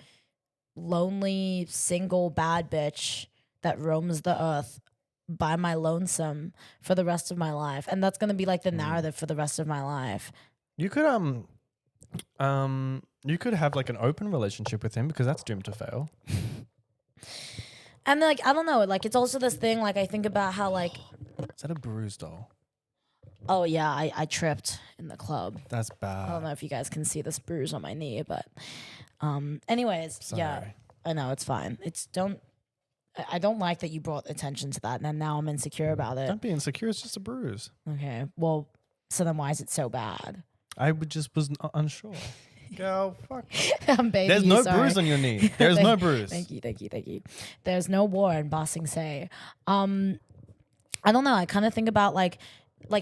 lonely, single, bad bitch that roams the earth by my lonesome for the rest of my life. And that's gonna be like the narrative for the rest of my life. You could have like an open relationship with him because that's doomed to fail. And like, I don't know, like it's also this thing, like I think about how like, Is that a bruise doll? oh yeah, I tripped in the club. That's bad. I don't know if you guys can see this bruise on my knee, but anyways, yeah, Sorry. I know it's fine. I don't like that you brought attention to that, and then now I'm insecure about it. Don't be insecure. It's just a bruise. Okay, well, so then why is it so bad? I was unsure. Go fuck. Baby, There's no sorry. bruise on your knee. There's no bruise. Thank you. There's no war in Bossing Say. I don't know. I kind of think about like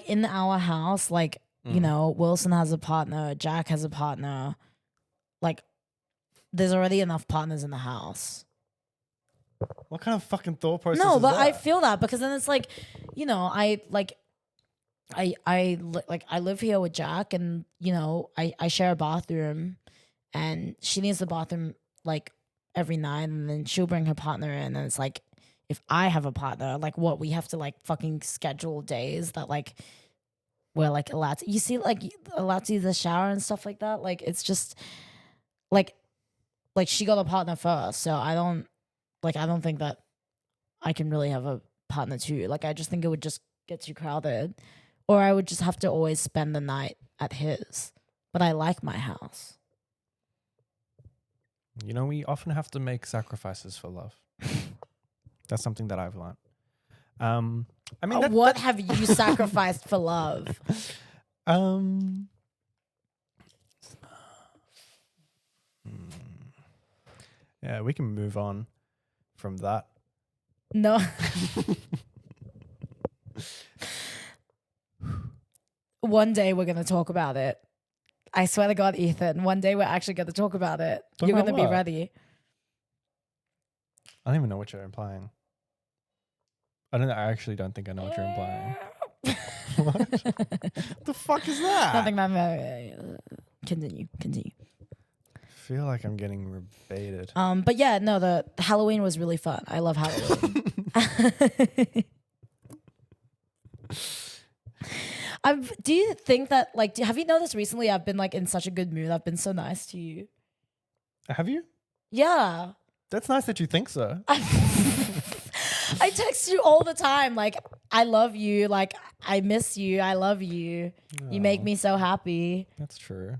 in our house, like, you know, Wilson has a partner, Jack has a partner. Like, there's already enough partners in the house. What kind of fucking thought process No, is but that? I feel that because then it's like, you know, I live here with Jack, and you know, I share a bathroom, and she needs the bathroom like every night, and then she'll bring her partner in, and it's like, if I have a partner, like what, we have to like fucking schedule days that like we're like allowed to, you see, like allowed to use the shower and stuff like that. Like it's just like she got a partner first, so I don't like I don't think that I can really have a partner too. Like I just think it would just get too crowded, or I would just have to always spend the night at his. But I like my house. You know, we often have to make sacrifices for love. That's something that I've learned. I mean, What have you sacrificed for love? Yeah, we can move on from that. No. One day we're going to talk about it. I swear to God, Ethan, one day we're actually going to talk about it. Talk You're about going to be what? ready. I don't even know what you're implying. I actually don't think I know what you're implying. What the fuck is that? Nothing. Continue. I feel like I'm getting rebated. But yeah, no, the Halloween was really fun. I love Halloween. Do you think that, like, have you noticed recently I've been like in such a good mood? I've been so nice to you. Have you? Yeah. That's nice that you think so. I text you all the time. Like, I love you. Like, I miss you. I love you. You make Aw. me so happy. That's true.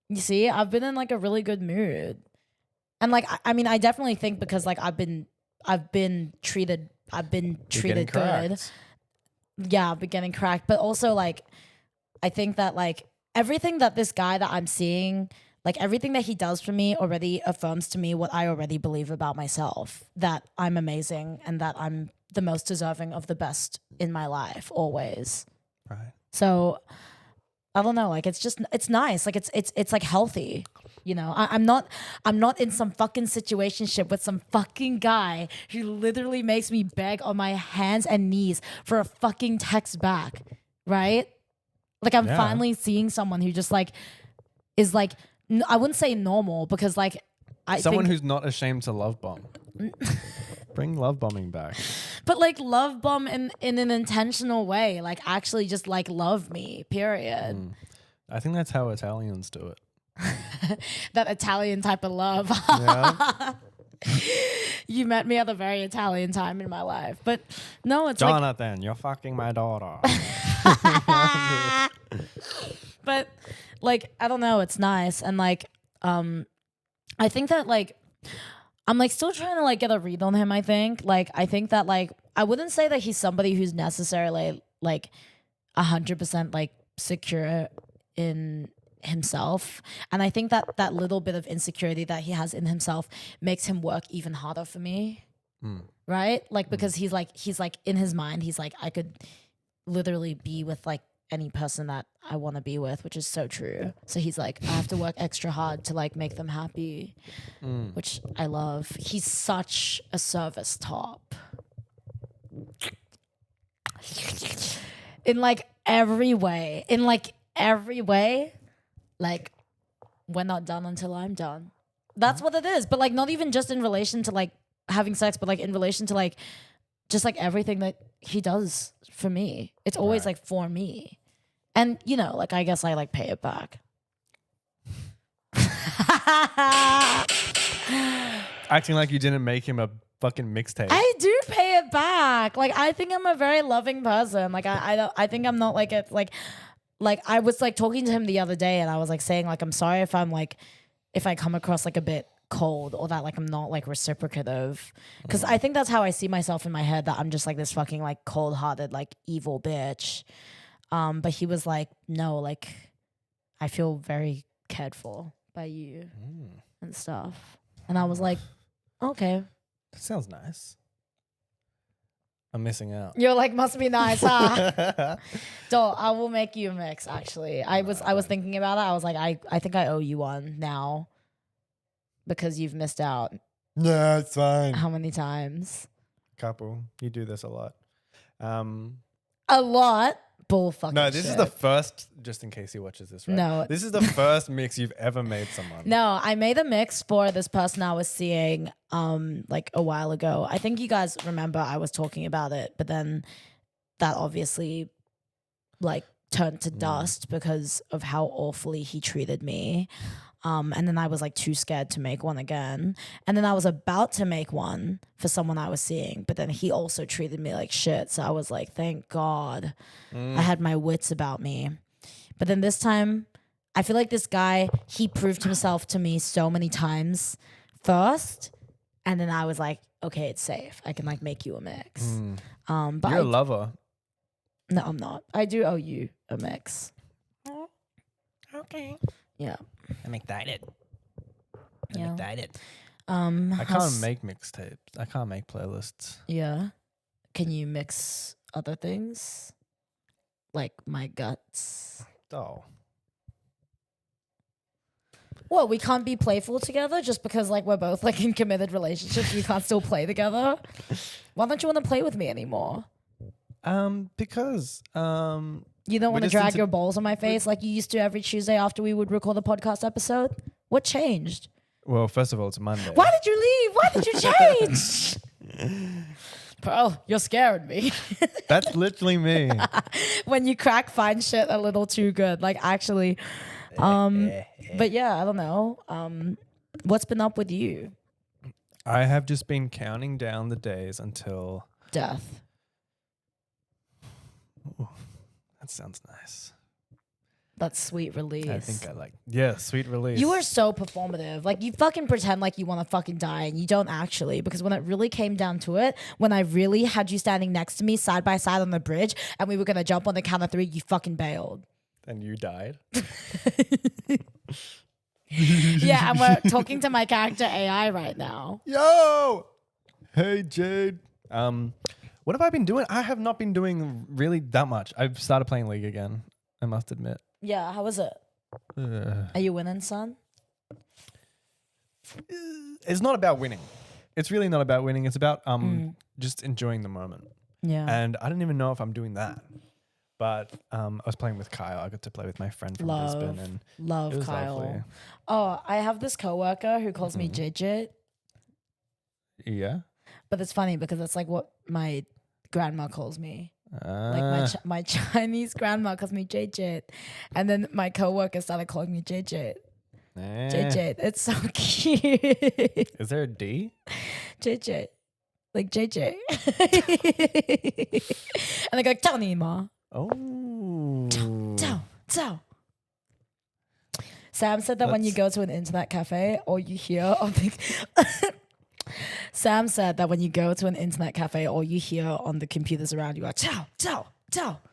You see, I've been in like a really good mood. And like, I mean, I definitely think because like I've been treated You're getting good. cracked. Yeah, I've been getting cracked. But also like, I think that like everything that this guy that I'm seeing, like everything that he does for me already affirms to me what I already believe about myself, that I'm amazing and that I'm the most deserving of the best in my life always. Right. So I don't know, like it's nice. Like it's like healthy. You know, I'm not in some fucking situationship with some fucking guy who literally makes me beg on my hands and knees for a fucking text back, right? Like I'm Yeah. finally seeing someone who just like is like I wouldn't say normal because like Someone think, who's not ashamed to love bomb. Bring love bombing back. but like love bomb in an intentional way, like actually just like love me, period. I think that's how Italians do it. That Italian type of love. Yeah. You met me at a very Italian time in my life. But no, it's like Jonathan, you're fucking my daughter. but like I don't know, it's nice. And like I think that like I'm like still trying to like get a read on him, I think. Like I think that like I wouldn't say that he's somebody who's necessarily like 100% like secure in himself, and I think that that little bit of insecurity that he has in himself makes him work even harder for me. Right? Like because he's like in his mind he's like I could literally be with like any person that I want to be with, which is so true. So he's like, I have to work extra hard to like make them happy, which I love. He's such a service top. In like every way. Like, we're not done until I'm done. That's what it is. But like, not even just in relation to like having sex, but like in relation to like, just like everything that he does for me. It's always like for me. And you know, like I guess I like pay it back. Acting like you didn't make him a fucking mixtape. I do pay it back. Like I think I'm a very loving person. Like I think I'm not like it like I was like talking to him the other day and I was like saying like I'm sorry if I'm like if I come across like a bit cold or that like I'm not like reciprocative, because I think that's how I see myself in my head, that I'm just like this fucking like cold-hearted like evil bitch. But he was like, no, like I feel very cared for by you and stuff. And I was like, okay. That sounds nice. I'm missing out. You're like, must be nice, huh? Doll, I will make you a mix, actually. I was thinking about it. I was like, I think I owe you one now because you've missed out. No, it's fine. How many times? Couple. You do this a lot. A lot? Bull fucking No, this shit. is the first, just in case he watches this, right? No. This is the first mix you've ever made someone. No, I made a mix for this person I was seeing like a while ago. I think you guys remember I was talking about it, but then that obviously like turned to dust because of how awfully he treated me. And then I was like too scared to make one again. And then I was about to make one for someone I was seeing, but then he also treated me like shit. So I was like, thank God I had my wits about me. But then this time, I feel like this guy, he proved himself to me so many times first. And then I was like, okay, it's safe. I can like make you a mix. But You're a lover. no, I'm not. I do owe you a mix. Okay. Yeah. I'm excited. I'm Yeah. excited. I can't make mixtapes. I can't make playlists. Yeah. Can you mix other things? Like my guts? Oh. Well, we can't be playful together just because like we're both like in committed relationships. We can't still play together. Why don't you want to play with me anymore? Because You don't want to just drag into- your balls on my face like you used to every Tuesday after we would record the podcast episode? What changed? well, first of all, it's Monday. Why did you leave? Why did you change? Bro, you're scaring me. That's literally me. When you crack fine shit a little too good. Like actually. But yeah, I don't know. What's been up with you? I have just been counting down the days until Death. that sounds nice. That's sweet release. I think I like sweet release. You are so performative. Like you fucking pretend like you want to fucking die and you don't actually. Because when it really came down to it, when I really had you standing next to me side by side on the bridge and we were gonna jump on the count of 3, you fucking bailed. And you died. Yeah, and we're talking to my character AI right now. Yo! Hey Jade. What have I been doing? I have not been doing really that much. I've started playing League again, I must admit. Yeah, how is it? Are you winning, son? It's not about winning. It's really not about winning. It's about just enjoying the moment. Yeah. And I don't even know if I'm doing that. But I was playing with Kyle. I got to play with my friend from Brisbane, and Love it was Kyle. lovely. Oh, I have this coworker who calls me Jade. Yeah. But it's funny because it's like what my grandma calls me. Like Ah. my Chinese grandma calls me JJ, and then my coworker started calling me JJ. JJ, it's so cute. Is there a D? JJ, like JJ, and they go tell me ma. Oh. Tell. Sam said that when you go to an internet cafe, all you hear on the Sam said that when you go to an internet cafe, all you hear on the computers around you are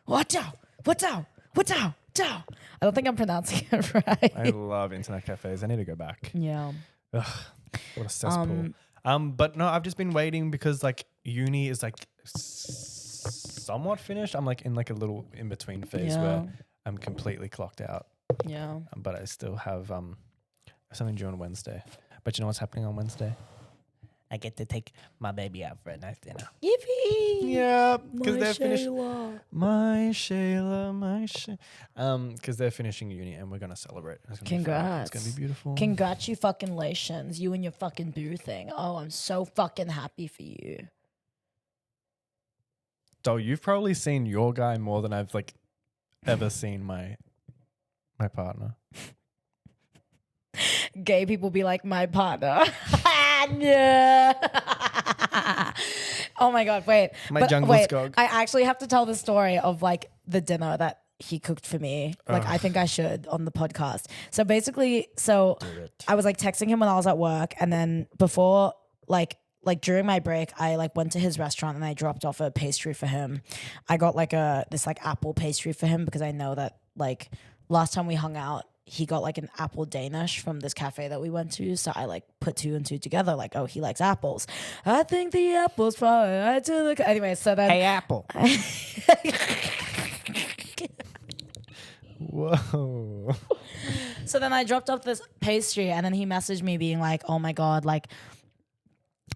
what. I don't think I'm pronouncing it right. I love internet cafes. I need to go back. Yeah. Ugh, what a cesspool. But no, I've just been waiting because like uni is like somewhat finished. I'm like in like a little in between phase where I'm completely clocked out. Yeah. But I still have something due on Wednesday. But you know what's happening on Wednesday? I get to take my baby out for a nice dinner. Yippee! Yeah, because My they're finished. Shayla. My Shayla, because they're finishing uni and we're gonna celebrate. It's gonna be fun. Congrats. It's gonna be beautiful. Congrats, you fucking lations. You and your fucking boo thing. Oh, I'm so fucking happy for you. So you've probably seen your guy more than I've like ever seen my partner. Gay people be like, my partner. No. Oh my God, wait. My jungle skog. I actually have to tell the story of like the dinner that he cooked for me. Like, I think I should on the podcast. So basically, I was like texting him when I was at work. And then before, like during my break, I like went to his restaurant and I dropped off a pastry for him. I got like this like apple pastry for him because I know that like last time we hung out, he got like an apple Danish from this cafe that we went to. So I like put 2 and 2 together. Like, oh, he likes apples. I think the apples fall right to the... Anyway, so then... Hey, Apple. Whoa. So then I dropped off this pastry and then he messaged me being like, oh my God, like,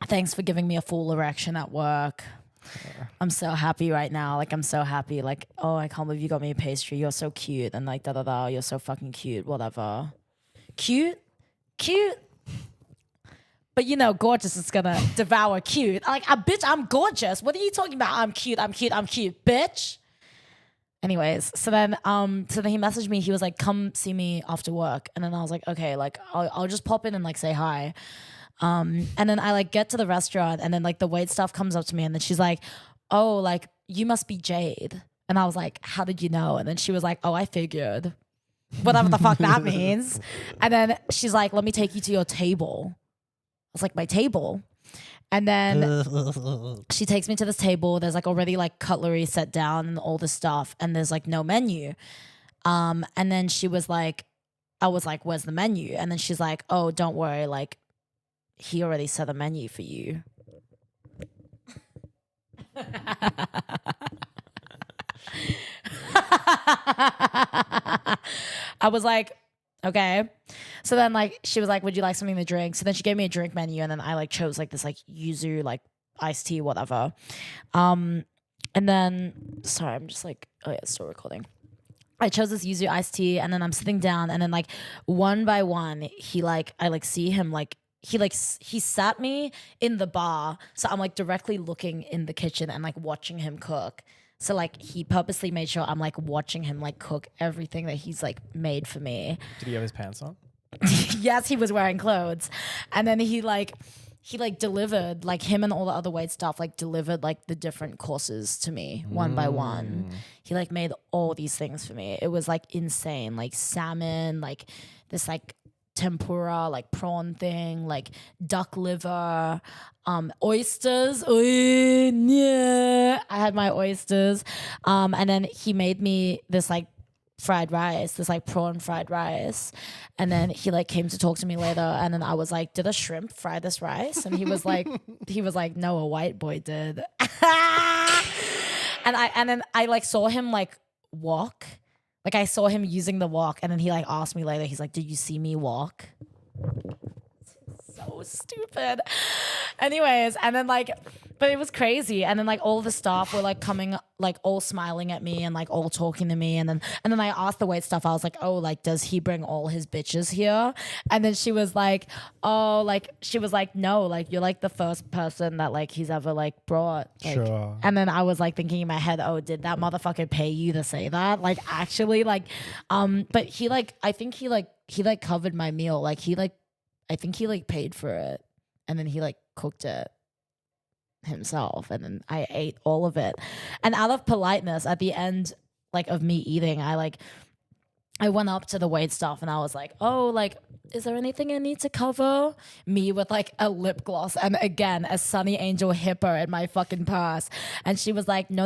thanks for giving me a full erection at work. I'm so happy right now. Like, I'm so happy. Like, oh, I can't believe you got me a pastry. You're so cute. And like, da-da-da, you're so fucking cute. Whatever. Cute? But you know, gorgeous is gonna devour cute. Like, bitch, I'm gorgeous. What are you talking about? I'm cute, bitch. Anyways, so then he messaged me. He was like, "Come see me after work," and then I was like, "Okay, like I'll just pop in and like say hi." And then I like get to the restaurant, and then like the wait staff comes up to me, and then she's like, "Oh, like you must be Jade," and I was like, "How did you know?" And then she was like, "Oh, I figured," whatever the fuck that means. And then she's like, "Let me take you to your table." I was like, "My table?" And then she takes me to this table. There's like already like cutlery set down and all this stuff, and there's like no menu. And then she was like, I was like, "Where's the menu?" And then she's like, "Oh, don't worry, like he already set a menu for you." I was like, okay. So then like she was like, "Would you like something to drink?" So then she gave me a drink menu, and then I like chose like this like yuzu like iced tea, whatever. And then sorry, I'm just like, oh yeah, it's still recording. I chose this yuzu iced tea, and then I'm sitting down, and then like one by one, he like I like see him like he sat me in the bar, so I'm like directly looking in the kitchen and like watching him cook. So like he purposely made sure I'm like watching him like cook everything that he's like made for me. Did he have his pants on? Yes, he was wearing clothes. And then he delivered, like him and all the other wait staff like delivered like the different courses to me one by one. He like made all these things for me. It was like insane, like salmon, like this like tempura, like prawn thing, like duck liver, oysters. Oh, yeah. I had my oysters. And then he made me this like fried rice, this like prawn fried rice. And then he like came to talk to me later, and then I was like, "Did a shrimp fry this rice?" And he was like, "No, a white boy did." And then I like saw him like walk. Like I saw him using the wok, and then he like asked me later, he's like, "Did you see me walk?" So stupid. Anyways, and then like, but it was crazy. And then like all the staff were like coming, like all smiling at me and like all talking to me. And then I asked the wait staff, I was like, "Oh, like does he bring all his bitches here?" And then she was like, "Oh, like," she was like, "No, like you're like the first person that like he's ever like brought." Like, Sure. And then I was like thinking in my head, "Oh, did that motherfucker pay you to say that?" Like actually, like, but he like, I think he like covered my meal. Like I think he like paid for it, and then he like cooked it himself, and then I ate all of it. And out of politeness, at the end like of me eating, I went up to the wait staff and I was like, "Oh, like, is there anything I need to cover?" Me with like a lip gloss and again a Sunny Angel hipper in my fucking purse, and she was like, "No,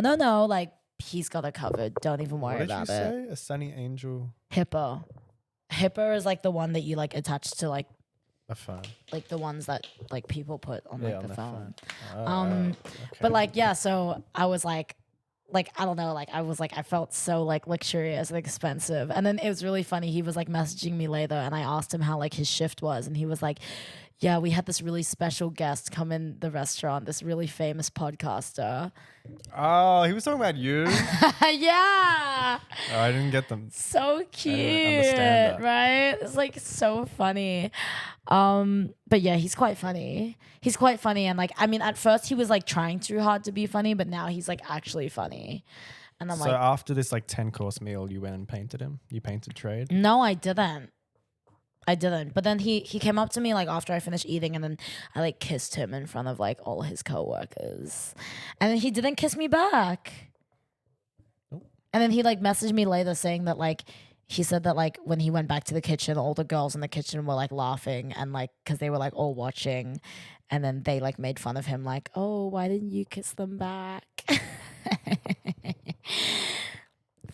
like he's got it covered. Don't even worry What did you about it." say? A Sunny Angel. Hipper. Hipper is like the one that you like attach to like A phone. like the ones that like people put on like on the their phone. Okay. But like yeah, so I was like I don't know, like I was like I felt so like luxurious and expensive. And then it was really funny. He was like messaging me later, and I asked him how like his shift was, and he was like, "Yeah, we had this really special guest come in the restaurant, this really famous podcaster." Oh, he was talking about you. Yeah. Oh, I didn't get them. So cute, understand that. right? It's like so funny. But yeah, he's quite funny. He's quite funny, and like I mean, at first he was like trying too hard to be funny, but now he's like actually funny. And I'm So like, after this like 10-course meal, you went and painted him? You painted trade? no, I didn't. But then he came up to me like after I finished eating, and then I like kissed him in front of like all his coworkers, and then he didn't kiss me back. Nope. And then he like messaged me later saying that like he said that like when he went back to the kitchen, all the girls in the kitchen were like laughing and like because they were like all watching, and then they like made fun of him like, "Oh, why didn't you kiss them back?"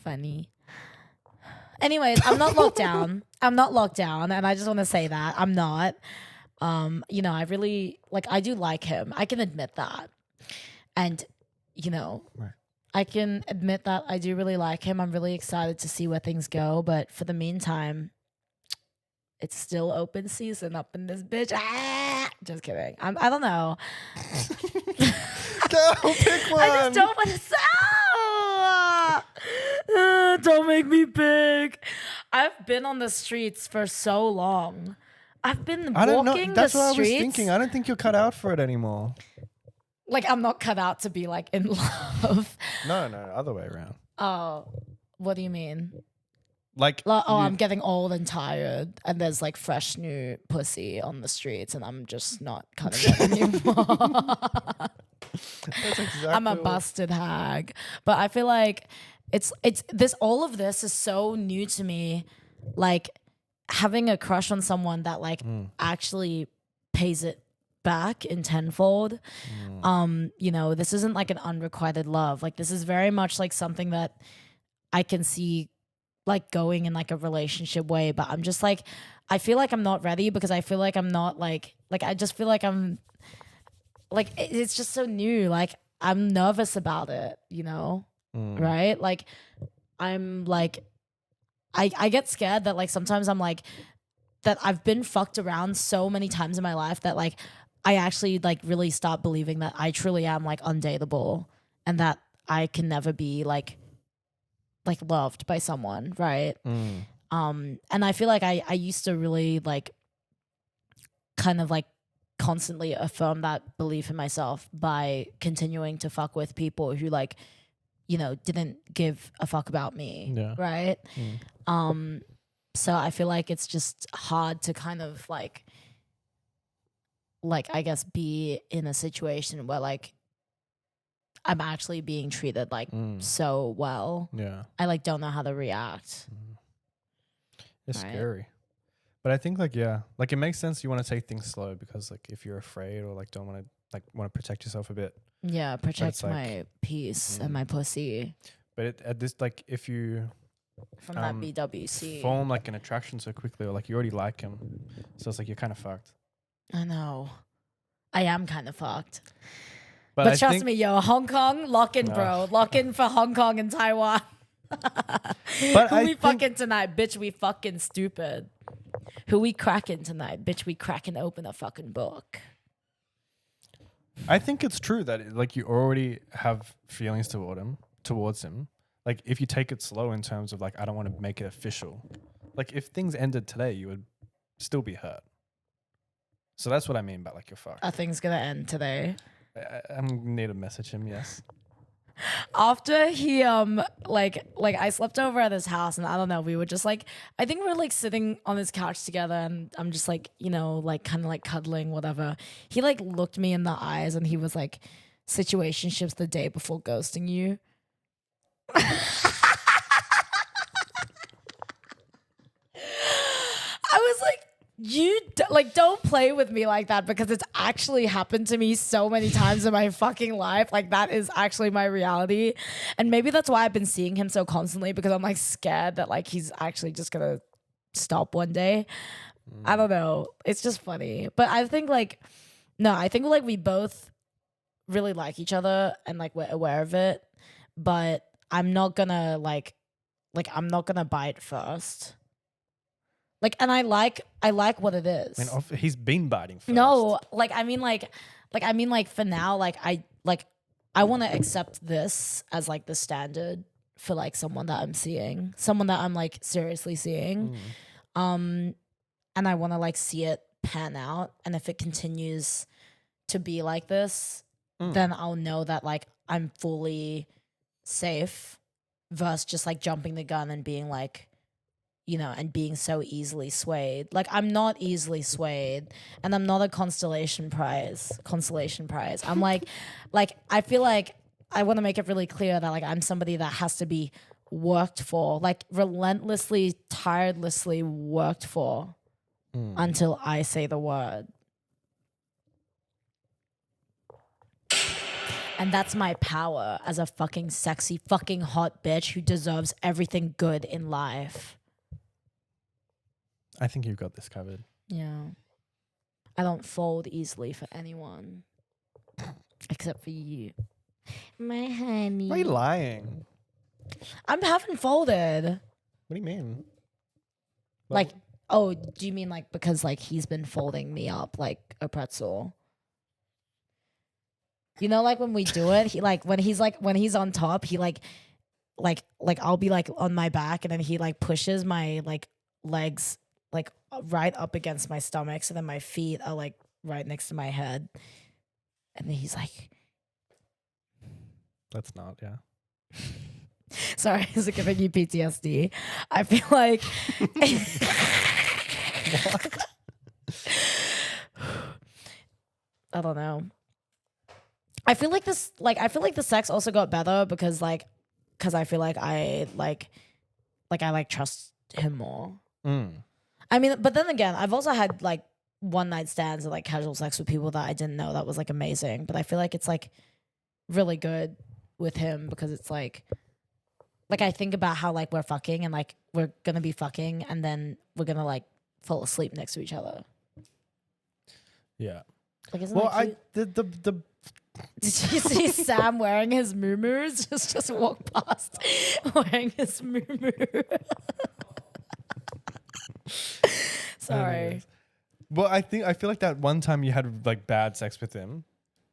Funny. Anyways, I'm not locked down. I'm not locked down, and I just want to say that I'm not. You know, I really like. I do like him. I can admit that, and you know, Right. I can admit that I do really like him. I'm really excited to see where things go. But for the meantime, it's still open season up in this bitch. Ah! Just kidding. I don't know. Go pick one. I just don't want to say. Don't make me big. I've been on the streets for so long. I've been I don't know. walking That's the what streets. I was thinking. I don't think you're cut out for it anymore. Like I'm not cut out to be like in love. No, other way around. Oh, What do you mean? Like, Like, oh, you- I'm getting old and tired, and there's like fresh new pussy on the streets, and I'm just not cutting it anymore. that's exactly I'm a what- busted hag. But I feel like it's this all of this is so new to me. Like having a crush on someone that like actually pays it back in tenfold. You know, this isn't like an unrequited love. Like this is very much like something that I can see like going in like a relationship way, but I'm just like I feel like I'm not ready because I feel like I'm not like I just feel like I'm like it's just so new. Like I'm nervous about it, you know? Right? Like I'm like I get scared that like sometimes I'm like that I've been fucked around so many times in my life that like I actually like really start believing that I truly am like undateable and that I can never be like loved by someone, right? And I feel like I used to really like kind of like constantly affirm that belief in myself by continuing to fuck with people who like, you know, didn't give a fuck about me. Yeah. Right. So I feel like it's just hard to kind of like I guess be in a situation where like I'm actually being treated like so well. Yeah. I like don't know how to react. It's Right. scary. But I think like, yeah, like it makes sense you want to take things slow because like if you're afraid or like don't want to protect yourself a bit. Yeah, protect it's like- my peace and my pussy But at this, like if you from that BWC. form like an attraction so quickly or like you already like him, so it's like you're kind of fucked. I know. I am kind of fucked. But But I trust think- me, yo, Hong Kong, lock in, bro. Lock in for Hong Kong and Taiwan. But Who I we think- fucking tonight? Bitch, we fucking stupid. Who we cracking tonight? Bitch, we cracking open a fucking book. I think it's true that like you already have feelings towards him. Like if you take it slow in terms of like I don't want to make it official. Like if things ended today, you would still be hurt. So that's what I mean by like you're fucked. Are things gonna end today? I need to message him. Yes. After he like I slept over at his house and I don't know, we were just like I think we were like sitting on his couch together and I'm just like, you know, like kind of like cuddling, whatever. He like looked me in the eyes and he was like, situationships the day before ghosting you. I was like, don't play with me like that because it's actually happened to me so many times in my fucking life. Like that is actually my reality. And maybe that's why I've been seeing him so constantly because I'm like scared that like he's actually just gonna stop one day. I don't know. It's just funny. But I think like we both really like each other and like we're aware of it. But I'm not gonna I'm not gonna bite first. Like, and I like what it is. I mean, he's been biting first. No, I mean for now, I want to accept this as like the standard for like someone that I'm seeing, someone that I'm like seriously seeing. And I want to like see it pan out. And if it continues to be like this, then I'll know that like I'm fully safe versus just like jumping the gun and being like, you know, and being so easily swayed. Like I'm not easily swayed and I'm not a consolation prize. I'm like I feel like I want to make it really clear that like I'm somebody that has to be worked for, like relentlessly, tirelessly worked for until I say the word. And that's my power as a fucking sexy, fucking hot bitch who deserves everything good in life. I think you've got this covered. Yeah. I don't fold easily for anyone. Except for you. My honey. Why are you lying? I haven't folded. What do you mean? Like, oh, do you mean like because like he's been folding me up like a pretzel? You know, like when we do it, he like when he's on top, he like I'll be like on my back and then he like pushes my like legs like right up against my stomach, so then my feet are like right next to my head, and then he's like, Let's not, yeah. Sorry, is it giving you PTSD? I feel like I don't know. I feel like the sex also got better because I feel like I trust him more. I mean, but then again, I've also had like one night stands and like casual sex with people that I didn't know that was like amazing. But I feel like it's like really good with him because it's like I think about how like we're fucking and like we're gonna be fucking and then we're gonna like fall asleep next to each other. Yeah. Like, isn't Well, that cute? the Did you see Sam wearing his moo-moos? Just walk past wearing his moo-moo. Sorry. Anyways. Well, I feel like that one time you had like bad sex with him,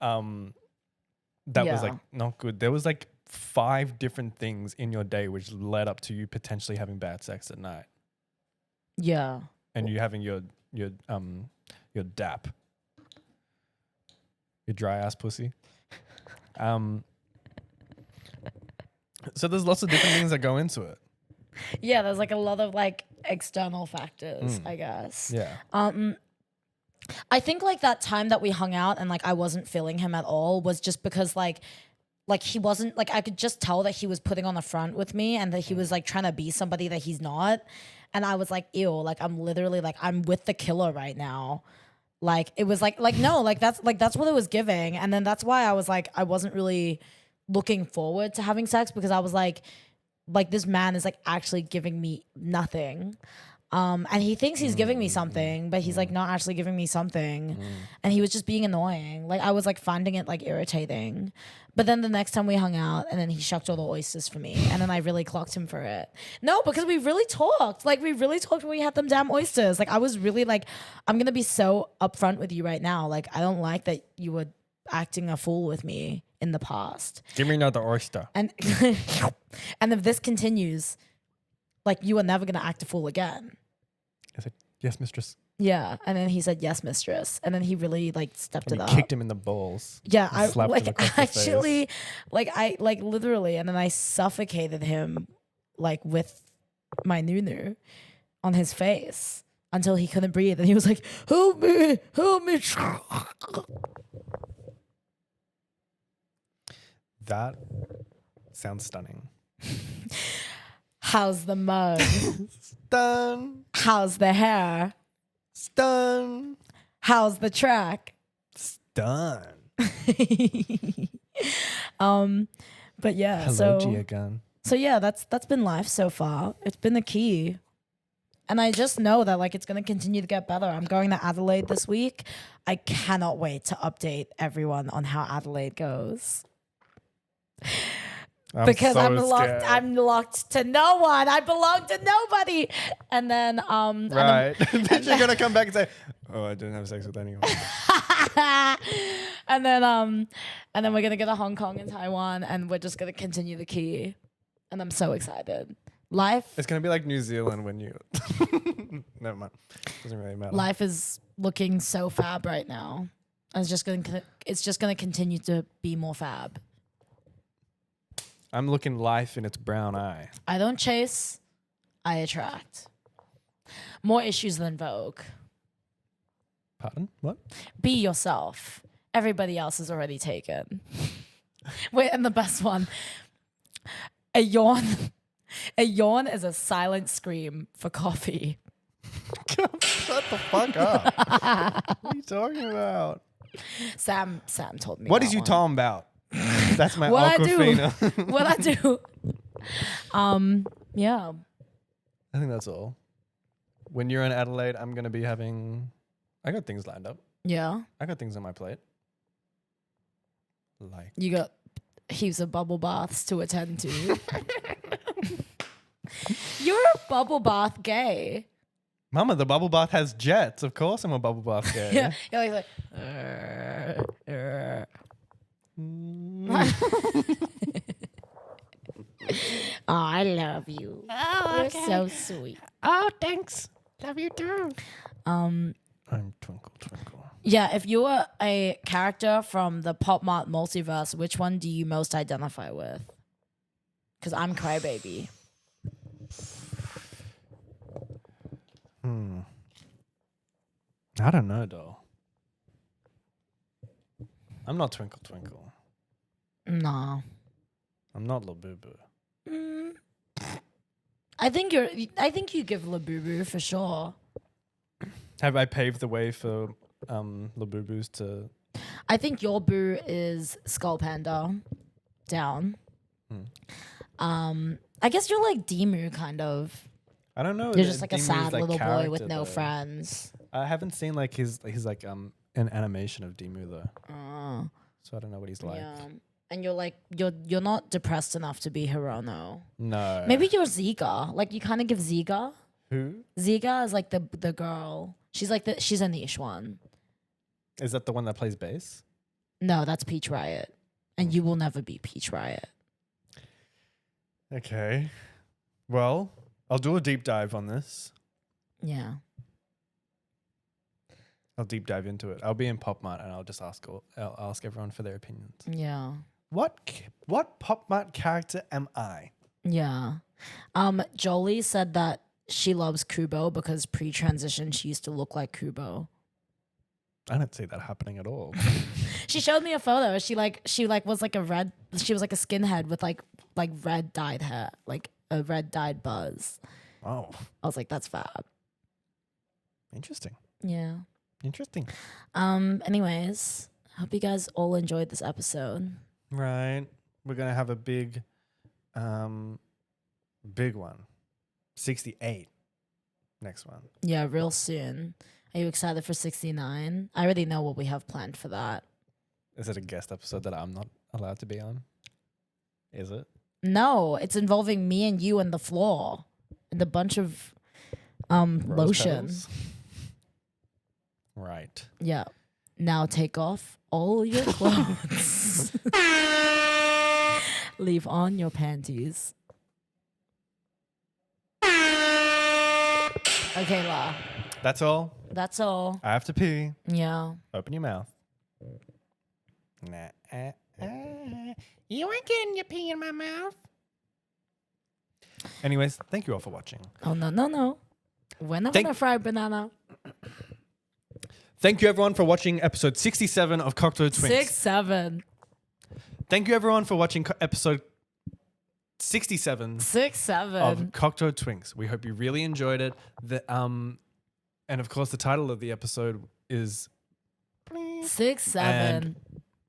that was like not good. There was like 5 different things in your day which led up to you potentially having bad sex at night. Yeah. And you having your DAP. Your dry ass pussy. So there's lots of different things that go into it. Yeah, there's like a lot of like external factors, I guess. Yeah. I think like that time that we hung out and like I wasn't feeling him at all was just because like he wasn't like I could just tell that he was putting on the front with me and that he was like trying to be somebody that he's not. And I was like, ew, like I'm literally like I'm with the killer right now. Like it was like no, that's what it was giving. And then that's why I was like I wasn't really looking forward to having sex because I was like this man is like actually giving me nothing. And he thinks he's giving me something, but he's like not actually giving me something. And he was just being annoying. Like I was like finding it like irritating. But then the next time we hung out and then he shucked all the oysters for me. And then I really clocked him for it. No, because we really talked. Like we really talked when we had them damn oysters. Like I was really like, I'm going to be so upfront with you right now. Like I don't like that you were acting a fool with me in the past. Give me another oyster. And and if this continues, like you are never going to act a fool again. I said, yes, mistress. Yeah, and then he said yes, mistress, and then he really like stepped And it he up. kicked him in the balls. Yeah, And I slapped him like across the face. actually, like I like literally, and then I suffocated him like with my nunu on his face until he couldn't breathe, and he was like, "Help me, help me!" That sounds stunning. How's the mug? Stun. How's the hair? Stun. How's the track? Stun. But yeah, Hello, so Gia Gun. so yeah, that's been life so far. It's been the key. And I just know that like it's gonna continue to get better. I'm going to Adelaide this week. I cannot wait to update everyone on how Adelaide goes. Because so I'm locked. scared. I'm locked to no one. I belong to nobody. And then Right. Then you're gonna come back and say, "Oh, I didn't have sex with anyone." and then we're gonna go to Hong Kong and Taiwan, and we're just gonna continue the key. And I'm so excited. Life It's gonna be like New Zealand when you. Never mind. Doesn't really matter. life is looking so fab right now. And it's just gonna continue to be more fab. I'm looking life in its brown eye. I don't chase, I attract. More issues than Vogue. Pardon? What? Be yourself. Everybody else is already taken. Wait, and the best one. A yawn. A yawn is a silent scream for coffee. Shut the fuck up. What are you talking about? Sam told me. What that is you one. talking about? That's my What I do. Aquafina. What I do. Yeah. I think that's all. When you're in Adelaide, I'm gonna be having. I got things lined up. Yeah. I got things on my plate. Like You got heaps of bubble baths to attend to. You're a bubble bath gay. Mama, the bubble bath has jets. Of course, I'm a bubble bath guy. Yeah. You're like oh, I love you. Oh, You're okay. so sweet. Oh, thanks. Love you too. I'm twinkle twinkle. Yeah, if you were a character from the Pop Mart multiverse, which one do you most identify with? Because I'm crybaby. I don't know, doll. I'm not Twinkle Twinkle. Nah. I'm not Labubu. I think you give Labubu for sure. Have I paved the way for Labubus to? I think your boo is Skull Panda. Down. I guess you're like Demu kind of. I don't know. You're just like a Demu's, sad little boy character, with no though. friends. I haven't seen like his like an animation of Demu though, so I don't know what he's like. Yeah. And you're like you're not depressed enough to be Hirono. No. Maybe you're Ziga. Like you kind of give Ziga. Who Ziga is like the girl. She's like she's a niche one. is that? The one that plays bass? No, that's Peach Riot. And you will never be Peach Riot. Okay. Well, I'll do a deep dive on this. Yeah. I'll deep dive into it. I'll be in Pop Mart and I'll just ask everyone for their opinions. Yeah. What Pop Mart character am I? Yeah. Jolie said that she loves Kubo because pre-transition she used to look like Kubo. I don't see that happening at all. She showed me a photo. She was like a skinhead with like red dyed hair, like a red dyed buzz. Oh, I was like, that's fab. interesting. Yeah. Interesting. Anyways, hope you guys all enjoyed this episode. Right. We're gonna have a big one. 68. Next one. Yeah, real soon. Are you excited for 69? I already know what we have planned for that. Is it a guest episode that I'm not allowed to be on? Is it? No, it's involving me and you and the floor and a bunch of Rose lotion. petals? Right. Yeah. Now take off all your clothes. Leave on your panties. Okay, La. That's all. That's all. I have to pee. Yeah. Open your mouth. Nah. You ain't getting your pee in my mouth. Anyways, thank you all for watching. Oh, no. We're not gonna fry banana. Thank you everyone for watching episode 67 of Cocteau Twinks. 6-7. Thank you everyone for watching episode 67 6-7. of Cocteau Twinks. We hope you really enjoyed it. And of course, the title of the episode is 6-7. And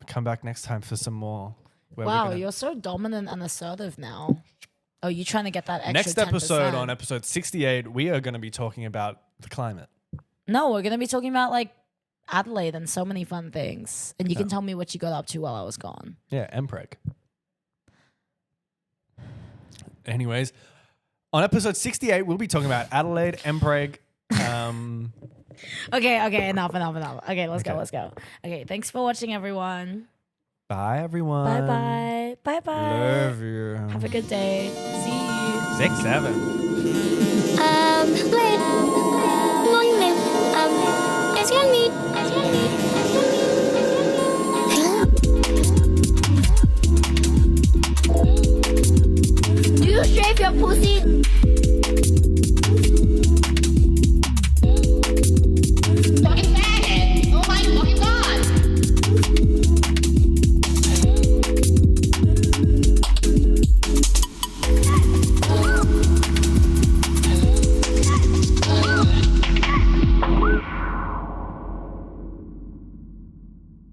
come back next time for some more. Wow, you're so dominant and assertive now. Oh, you trying to get that extra Next 10%. episode, on episode 68, we are going to be talking about the climate. No, we're gonna be talking about like Adelaide and so many fun things. And you can tell me what you got up to while I was gone. Yeah, Mpreg. Anyways, on episode 68, we'll be talking about Adelaide, Mpreg. Okay, enough. Okay, let's go. Okay, thanks for watching, everyone. Bye, everyone. Bye. Love you. Have a good day. See you. 6-7. Blade, morning, excuse me.